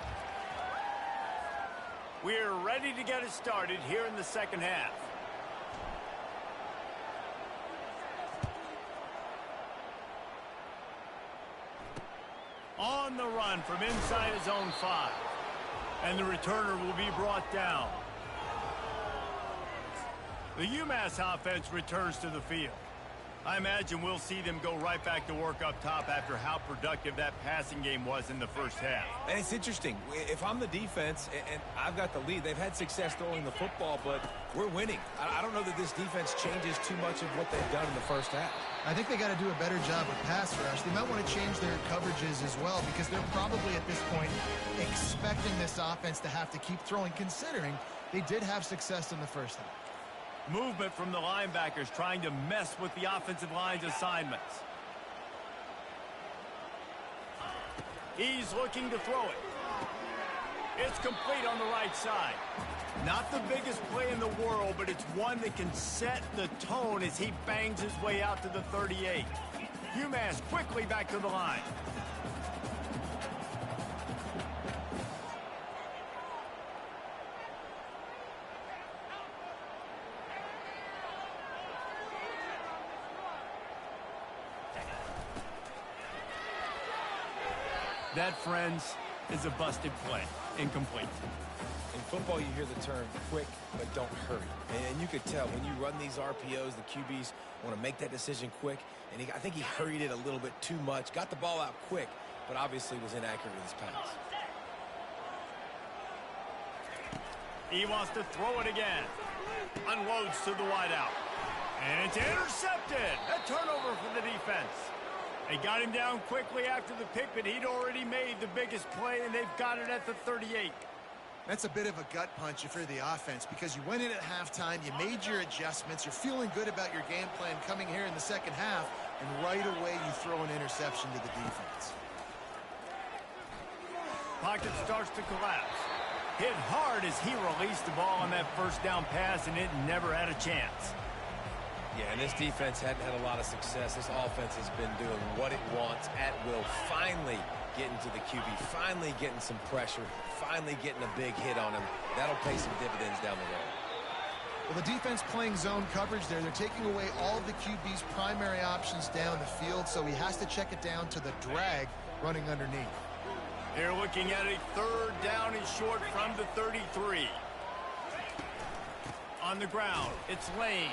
We're ready to get it started here in the second half. On the run from inside his own 5. And the returner will be brought down. The UMass offense returns to the field. I imagine we'll see them go right back to work up top after how productive that passing game was in the first half. And it's interesting. If I'm the defense and I've got the lead, they've had success throwing the football, but we're winning. I don't know that this defense changes too much of what they've done in the first half. I think they got to do a better job with pass rush. They might want to change their coverages as well because they're probably at this point expecting this offense to have to keep throwing, considering they did have success in the first half. Movement from the linebackers trying to mess with the offensive line's assignments. He's looking to throw it. It's complete on the right side. Not the biggest play in the world, but it's one that can set the tone as he bangs his way out to the 38. UMass quickly back to the line. That, friends, is a busted play. Incomplete. In football, you hear the term quick, but don't hurry. And you could tell when you run these RPOs, the QBs want to make that decision quick. And I think he hurried it a little bit too much. Got the ball out quick, but obviously was inaccurate with his pass. He wants to throw it again. Unloads to the wideout. And it's intercepted. A turnover for the defense. They got him down quickly after the pick, but he'd already made the biggest play, and they've got it at the 38. That's a bit of a gut punch if you're the offense because you went in at halftime, you made your adjustments, you're feeling good about your game plan coming here in the second half, and right away you throw an interception to the defense. Pocket starts to collapse. Hit hard as he released the ball on that first down pass, and it never had a chance. Yeah, and this defense hadn't had a lot of success. This offense has been doing what it wants at will. Finally getting to the QB, finally getting some pressure, finally getting a big hit on him. That'll pay some dividends down the road. Well, the defense playing zone coverage there. They're taking away all of the QB's primary options down the field, so he has to check it down to the drag running underneath. They're looking at a 3rd down and short from the 33. On the ground, it's Lane.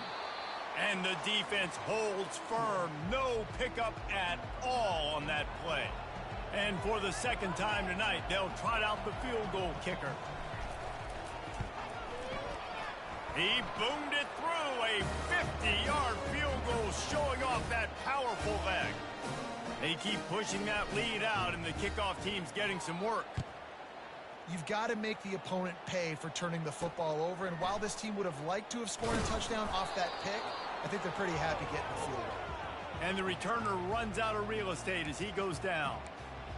And the defense holds firm. No pickup at all on that play. And for the 2nd time tonight, they'll trot out the field goal kicker. He boomed it through, a 50-yard field goal showing off that powerful leg. They keep pushing that lead out, and the kickoff team's getting some work. You've got to make the opponent pay for turning the football over, and while this team would have liked to have scored a touchdown off that pick, I think they're pretty happy getting the field goal. And the returner runs out of real estate as he goes down.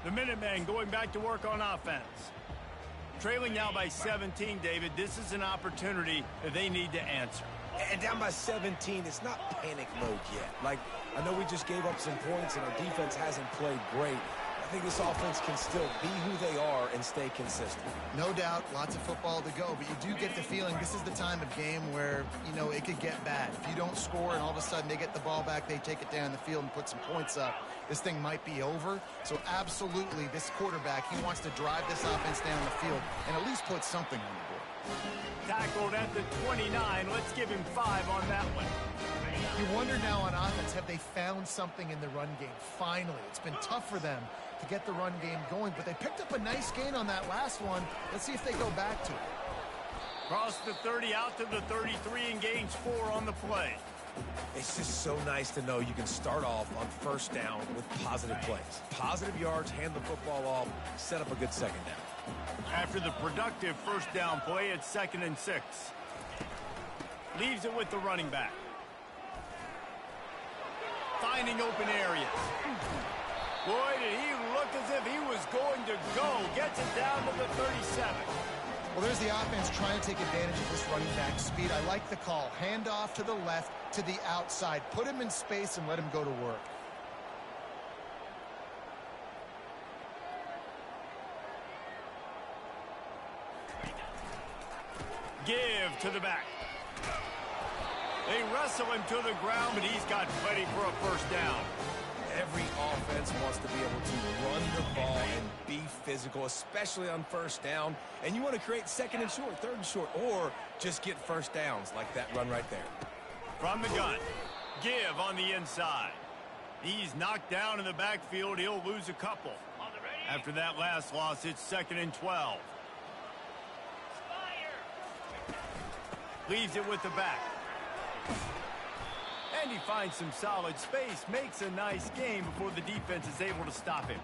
The Minutemen going back to work on offense. Trailing now by 17, David. This is an opportunity that they need to answer. And down by 17, it's not panic mode yet. Like, I know we just gave up some points and our defense hasn't played great. I think this offense can still be who they are and stay consistent. No doubt, lots of football to go, but you do get the feeling this is the time of game where, you know, it could get bad. If you don't score and all of a sudden they get the ball back, they take it down the field and put some points up, this thing might be over. So absolutely, this quarterback, he wants to drive this offense down the field and at least put something on the board. Tackled at the 29. Let's give him 5 on that one. You wonder now on offense, have they found something in the run game? Finally, it's been tough for them to get the run game going, but they picked up a nice gain on that last one. Let's see if they go back to it. Cross the 30 out to the 33 and gains 4 on the play. It's just so nice to know you can start off on 1st down with positive plays. Positive yards, hand the football off, set up a good 2nd down. After the productive 1st down play, it's 2nd and 6. Leaves it with the running back. Finding open areas. Boy, did he look as if he was going to go. Gets it down to the 37. Well, there's the offense trying to take advantage of this running back speed. I like the call. Hand off to the left, to the outside. Put him in space and let him go to work. Give to the back. They wrestle him to the ground, but he's got plenty for a 1st down. Every offense wants to be able to run the ball and be physical, especially on 1st down. And you want to create 2nd and short, 3rd and short, or just get 1st downs like that run right there. From the gun, Give on the inside. He's knocked down in the backfield. He'll lose a couple. After that last loss, it's 2nd and 12. Leaves it with the back. And he finds some solid space, makes a nice game before the defense is able to stop him.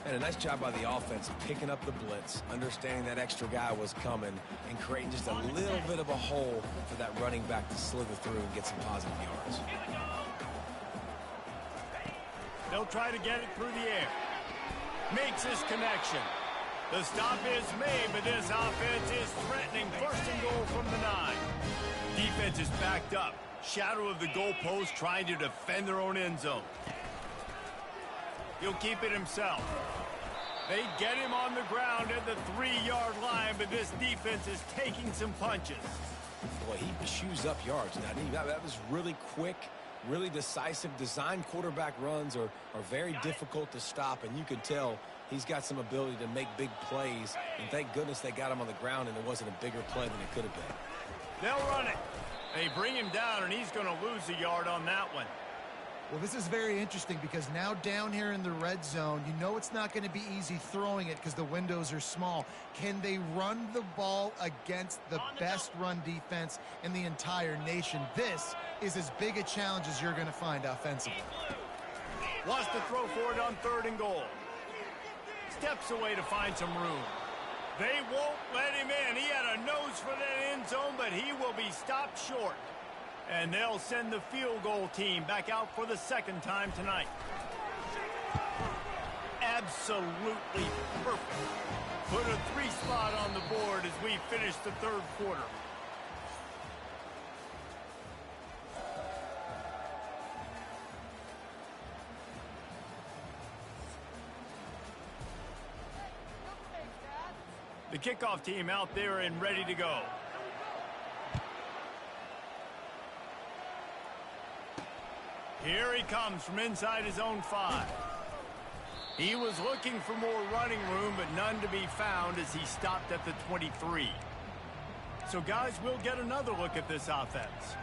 And a nice job by the offense of picking up the blitz, understanding that extra guy was coming, and creating just a little bit of a hole for that running back to slither through and get some positive yards. They'll try to get it through the air. Makes his connection. The stop is made, but this offense is threatening 1st and goal from the 9. Defense is backed up. Shadow of the goalpost trying to defend their own end zone. He'll keep it himself. They get him on the ground at the 3-yard line, but this defense is taking some punches. Boy, he chews up yards. Now, that was really quick, really decisive. Design quarterback runs are very difficult to stop, and you can tell he's got some ability to make big plays. And thank goodness they got him on the ground and it wasn't a bigger play than it could have been. They'll run it. They bring him down, and he's going to lose a yard on that one. Well, this is very interesting because now down here in the red zone, you know it's not going to be easy throwing it because the windows are small. Can they run the ball against the best run defense in the entire nation? This is as big a challenge as you're going to find offensively. Wants to throw for it on 3rd and goal. Steps away to find some room. They won't let him in. He had a nose for that end zone, but he will be stopped short. And they'll send the field goal team back out for the 2nd time tonight. Absolutely perfect. Put a 3 spot on the board as we finish the 3rd quarter. The kickoff team out there and ready to go. Here he comes from inside his own 5. He was looking for more running room, but none to be found as he stopped at the 23. So, guys, we'll get another look at this offense.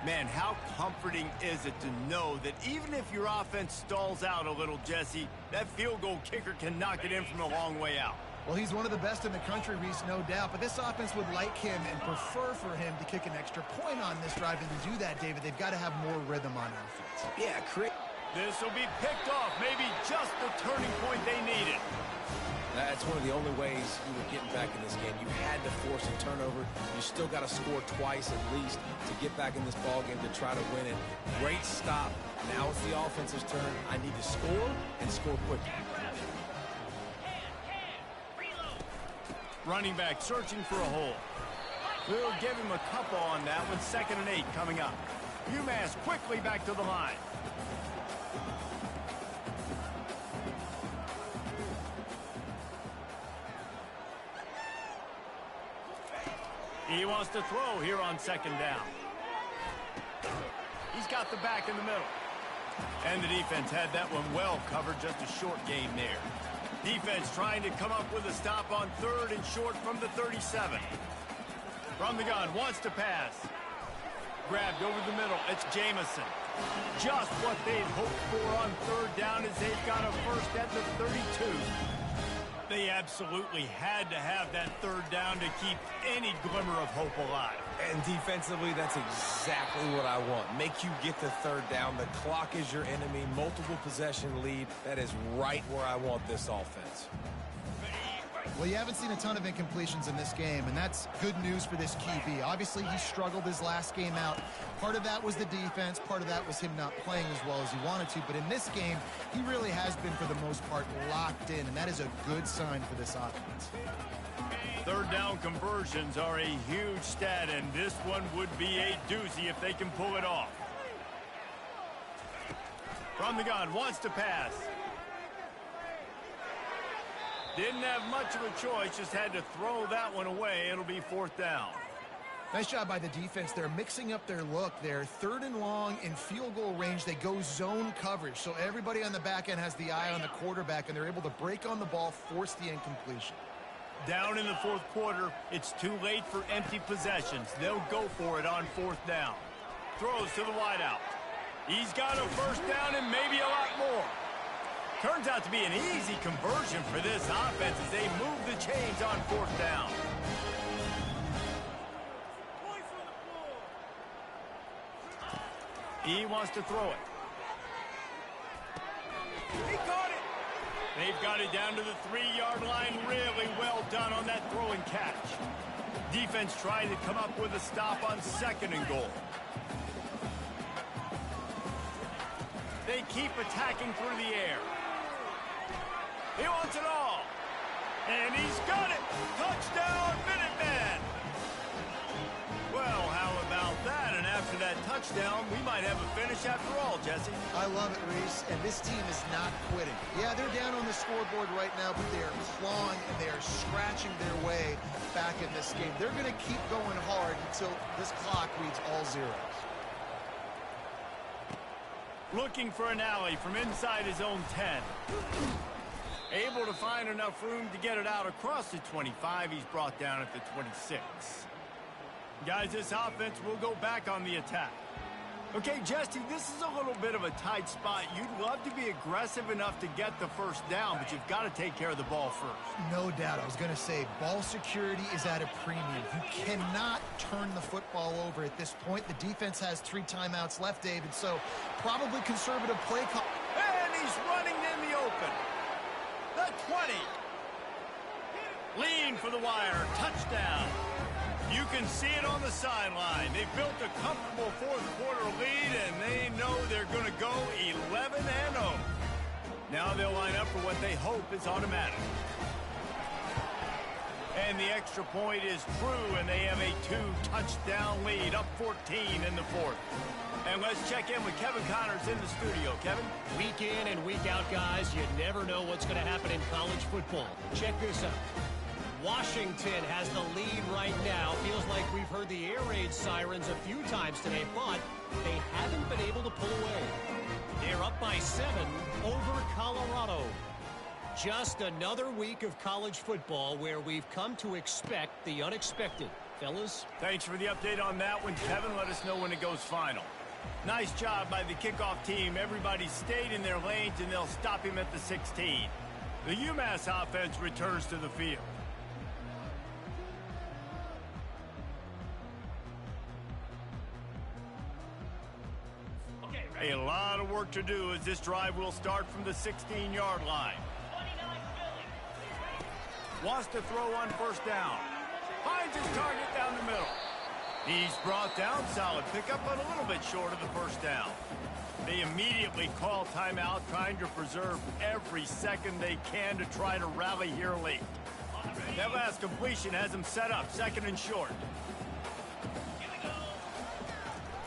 Man, how comforting is it to know that even if your offense stalls out a little, Jesse, that field goal kicker can knock it in from a long way out. Well, he's one of the best in the country, Reese, no doubt. But this offense would like him and prefer for him to kick an extra point on this drive. And to do that, David, they've got to have more rhythm on offense. Yeah, Chris. This will be picked off. Maybe just the turning point they needed. That's one of the only ways you were getting back in this game. You had to force a turnover. You still got to score twice at least to get back in this ball game to try to win it. Great stop. Now it's the offense's turn. I need to score and score quickly. Running back searching for a hole. We'll give him a couple on that with 2nd and 8 coming up. UMass quickly back to the line. He wants to throw here on 2nd down. He's got the back in the middle. And the defense had that one well covered, just a short gain there. Defense trying to come up with a stop on 3rd and short from the 37. From the gun, wants to pass. Grabbed over the middle, it's Jamison. Just what they'd hoped for on 3rd down as they've got a first at the 32. They absolutely had to have that 3rd down to keep any glimmer of hope alive. And defensively, that's exactly what I want. Make you get the 3rd down. The clock is your enemy. Multiple possession lead. That is right where I want this offense. Well, you haven't seen a ton of incompletions in this game, and that's good news for this QB. Obviously, he struggled his last game out. Part of that was the defense. Part of that was him not playing as well as he wanted to. But in this game, he really has been, for the most part, locked in, and that is a good sign for this offense. 3rd down conversions are a huge stat, and this one would be a doozy if they can pull it off. From the gun, wants to pass. Didn't have much of a choice, just had to throw that one away. It'll be 4th down. Nice job by the defense. They're mixing up their look. They're 3rd and long in field goal range. They go zone coverage, so everybody on the back end has the eye on the quarterback, and they're able to break on the ball, force the incompletion. Down in the 4th quarter, it's too late for empty possessions. They'll go for it on 4th down. Throws to the wideout. He's got a first down and maybe a lot more. Turns out to be an easy conversion for this offense as they move the chains on 4th down. He wants to throw it. He caught it. They've got it down to the 3-yard line. Really well done on that throw and catch. Defense trying to come up with a stop on 2nd and goal. They keep attacking through the air. He wants it all. And he's got it. Touchdown, Minutemen. Well, how about that? And after that touchdown, we might have a finish after all, Jesse. I love it, Reese, and this team is not quitting. Yeah, they're down on the scoreboard right now, but they are clawing and they are scratching their way back in this game. They're going to keep going hard until this clock reads all zeros. Looking for an alley from inside his own 10. Able to find enough room to get it out across the 25. He's brought down at the 26. Guys, this offense will go back on the attack. Okay, Jesse, this is a little bit of a tight spot. You'd love to be aggressive enough to get the first down, but you've got to take care of the ball first. No doubt. I was going to say, ball security is at a premium. You cannot turn the football over at this point. The defense has 3 timeouts left, David, so probably conservative play call. And he's running in the open. The 20. Lean for the wire. Touchdown. You can see it on the sideline. They've built a comfortable 4th quarter lead, and they know they're going to go 11-0. Now they'll line up for what they hope is automatic. And the extra point is true, and they have a 2-touchdown lead, up 14 in the 4th. And let's check in with Kevin Connors in the studio. Kevin? Week in and week out, guys, you never know what's going to happen in college football. Check this out. Washington has the lead right now. Feels like we've heard the air raid sirens a few times today, but they haven't been able to pull away. They're up by 7 over Colorado. Just another week of college football where we've come to expect the unexpected. Fellas? Thanks for the update on that one, Kevin. Let us know when it goes final. Nice job by the kickoff team. Everybody stayed in their lanes, and they'll stop him at the 16. The UMass offense returns to the field. A lot of work to do as this drive will start from the 16-yard line. Wants to throw on first down. Finds his target down the middle. He's brought down. Solid pickup, but a little bit short of the first down. They immediately call timeout, trying to preserve every second they can to try to rally here late. That last completion has him set up, 2nd and short.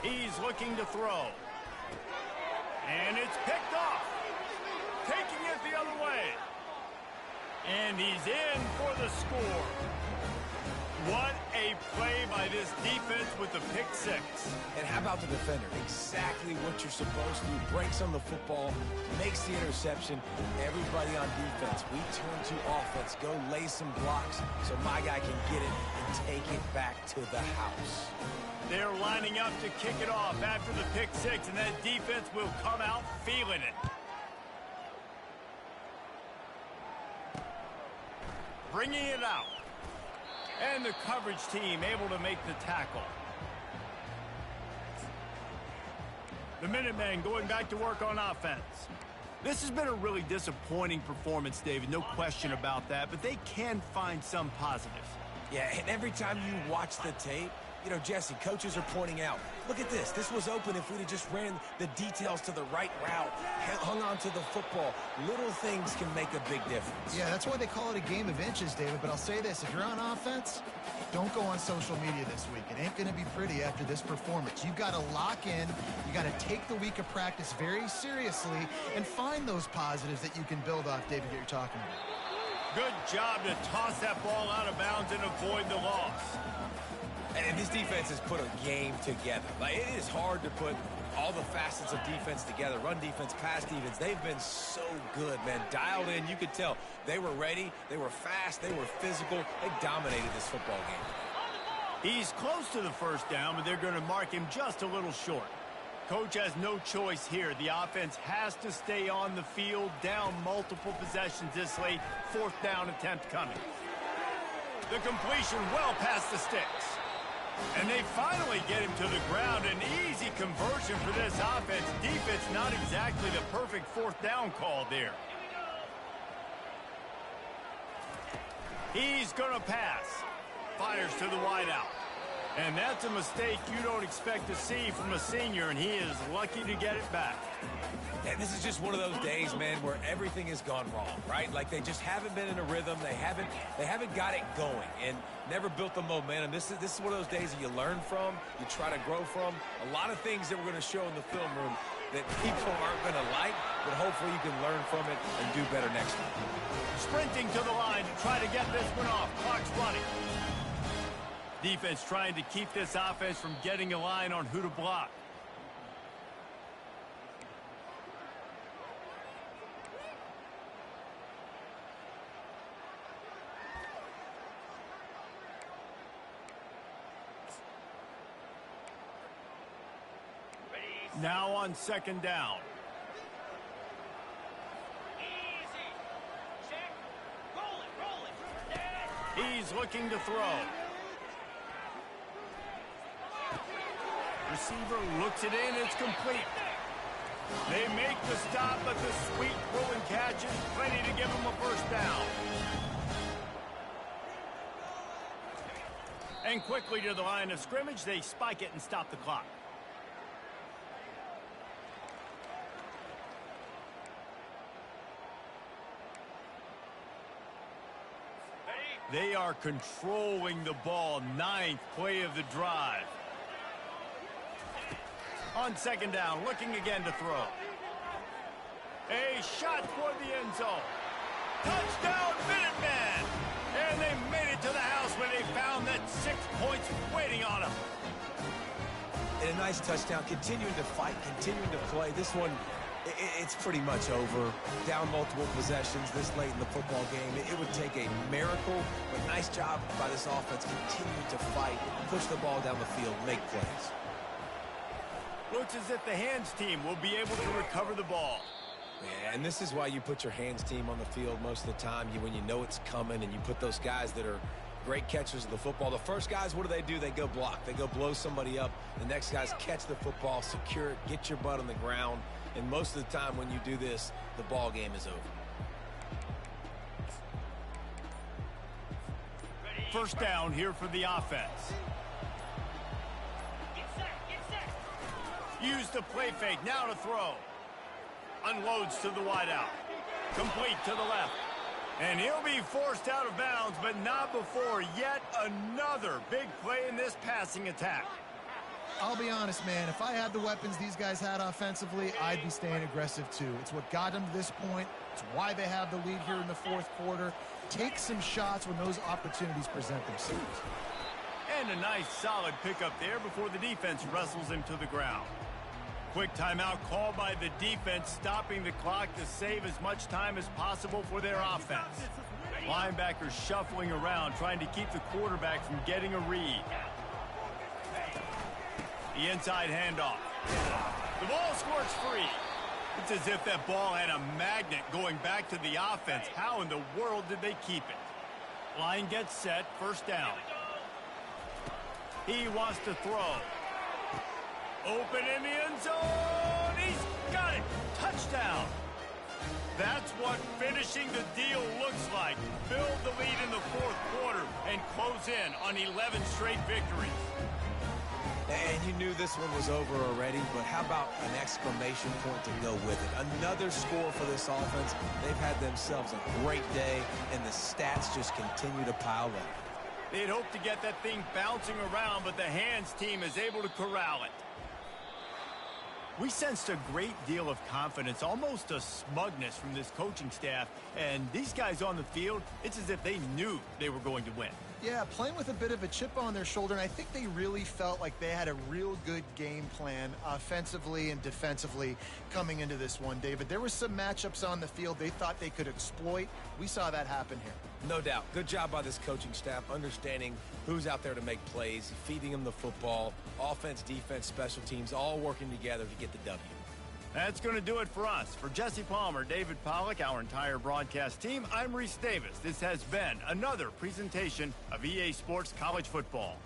He's looking to throw. And it's picked off. Taking it the other way. And he's in for the score. What a play by this defense with the pick 6. And how about the defender? Exactly what you're supposed to do. Breaks on the football, makes the interception. Everybody on defense, we turn to offense. Go lay some blocks so my guy can get it and take it back to the house. They're lining up to kick it off after the pick 6, and that defense will come out feeling it. Bringing it out. And the coverage team able to make the tackle. The Minutemen going back to work on offense. This has been a really disappointing performance, David. No question about that, but they can find some positives. Yeah, and every time you watch the tape, you know, Jesse, coaches are pointing out, look at this. This was open if we'd have just ran the details to the right route, hung on to the football. Little things can make a big difference. Yeah, that's why they call it a game of inches, David. But I'll say this, if you're on offense, don't go on social media this week. It ain't going to be pretty after this performance. You've got to lock in. You got to take the week of practice very seriously and find those positives that you can build off, David, that you're talking about. Good job to toss that ball out of bounds and avoid the loss. And this defense has put a game together. Like, it is hard to put all the facets of defense together. Run defense, pass defense. They've been so good, man. Dialed in. You could tell they were ready. They were fast. They were physical. They dominated this football game. He's close to the first down, but they're going to mark him just a little short. Coach has no choice here. The offense has to stay on the field, down multiple possessions this late. 4th down attempt coming. The completion well past the sticks. And they finally get him to the ground. An easy conversion for this offense. Defense not exactly the perfect 4th down call there. He's going to pass. Fires to the wideout. And that's a mistake you don't expect to see from a senior, and he is lucky to get it back. And this is just one of those days, man, where everything has gone wrong, right? Like, they just haven't been in a rhythm. They haven't got it going and never built the momentum. This is one of those days that you learn from, you try to grow from. A lot of things that we're going to show in the film room that people aren't going to like, but hopefully you can learn from it and do better next time. Sprinting to the line to try to get this one off. Clock's running. Defense trying to keep this offense from getting a line on who to block. Now on 2nd down. Easy. Check. Roll it. He's looking to throw. Receiver looks it in. It's complete. They make the stop, but the sweet throw and catch is plenty to give them a first down. And quickly to the line of scrimmage, they spike it and stop the clock. They are controlling the ball. 9th play of the drive. On 2nd down, looking again to throw. A shot toward the end zone. Touchdown, Minutemen! And they made nice touchdown, continuing to fight, continuing to play. This one, it's pretty much over. Down multiple possessions this late in the football game. It would take a miracle, but nice job by this offense continuing to fight, push the ball down the field, make plays. Looks as if the hands team will be able to recover the ball. Yeah, and this is why you put your hands team on the field most of the time. When you know it's coming, and you put those guys that are great catchers of the football. The first guys, what do? They go block. They go blow somebody up. The next guys catch the football, secure it, get your butt on the ground. And most of the time when you do this, the ball game is over. First down here for the offense. Use the play fake, now to throw. Unloads to the wideout. Complete to the left. And he'll be forced out of bounds, but not before yet another big play in this passing attack. I'll be honest, man, if I had the weapons these guys had offensively, I'd be staying aggressive too. It's what got them to this point. It's why they have the lead here in the fourth quarter. Take some shots when those opportunities present themselves. And a nice solid pickup there before the defense wrestles him to the ground. Quick timeout called by the defense, stopping the clock to save as much time as possible for their offense. Linebackers shuffling around, trying to keep the quarterback from getting a read. The inside handoff. The ball squirts free. It's as if that ball had a magnet going back to the offense. How in the world did they keep it? Line gets set, first down. He wants to throw. Open in the end zone. He's got it. Touchdown. That's what finishing the deal looks like. Build the lead in the fourth quarter and close in on 11 straight victories. And you knew this one was over already, but how about an exclamation point to go with it? Another score for this offense. They've had themselves a great day, and the stats just continue to pile up. They'd hoped to get that thing bouncing around, but the hands team is able to corral it. We sensed a great deal of confidence, almost a smugness from this coaching staff. And these guys on the field, it's as if they knew they were going to win. Yeah, playing with a bit of a chip on their shoulder, and I think they really felt like they had a real good game plan offensively and defensively coming into this one, David. There were some matchups on the field they thought they could exploit. We saw that happen here. No doubt. Good job by this coaching staff, understanding who's out there to make plays, feeding them the football, offense, defense, special teams, all working together to get the W. That's going to do it for us. For Jesse Palmer, David Pollack, our entire broadcast team, I'm Reese Davis. This has been another presentation of EA Sports College Football.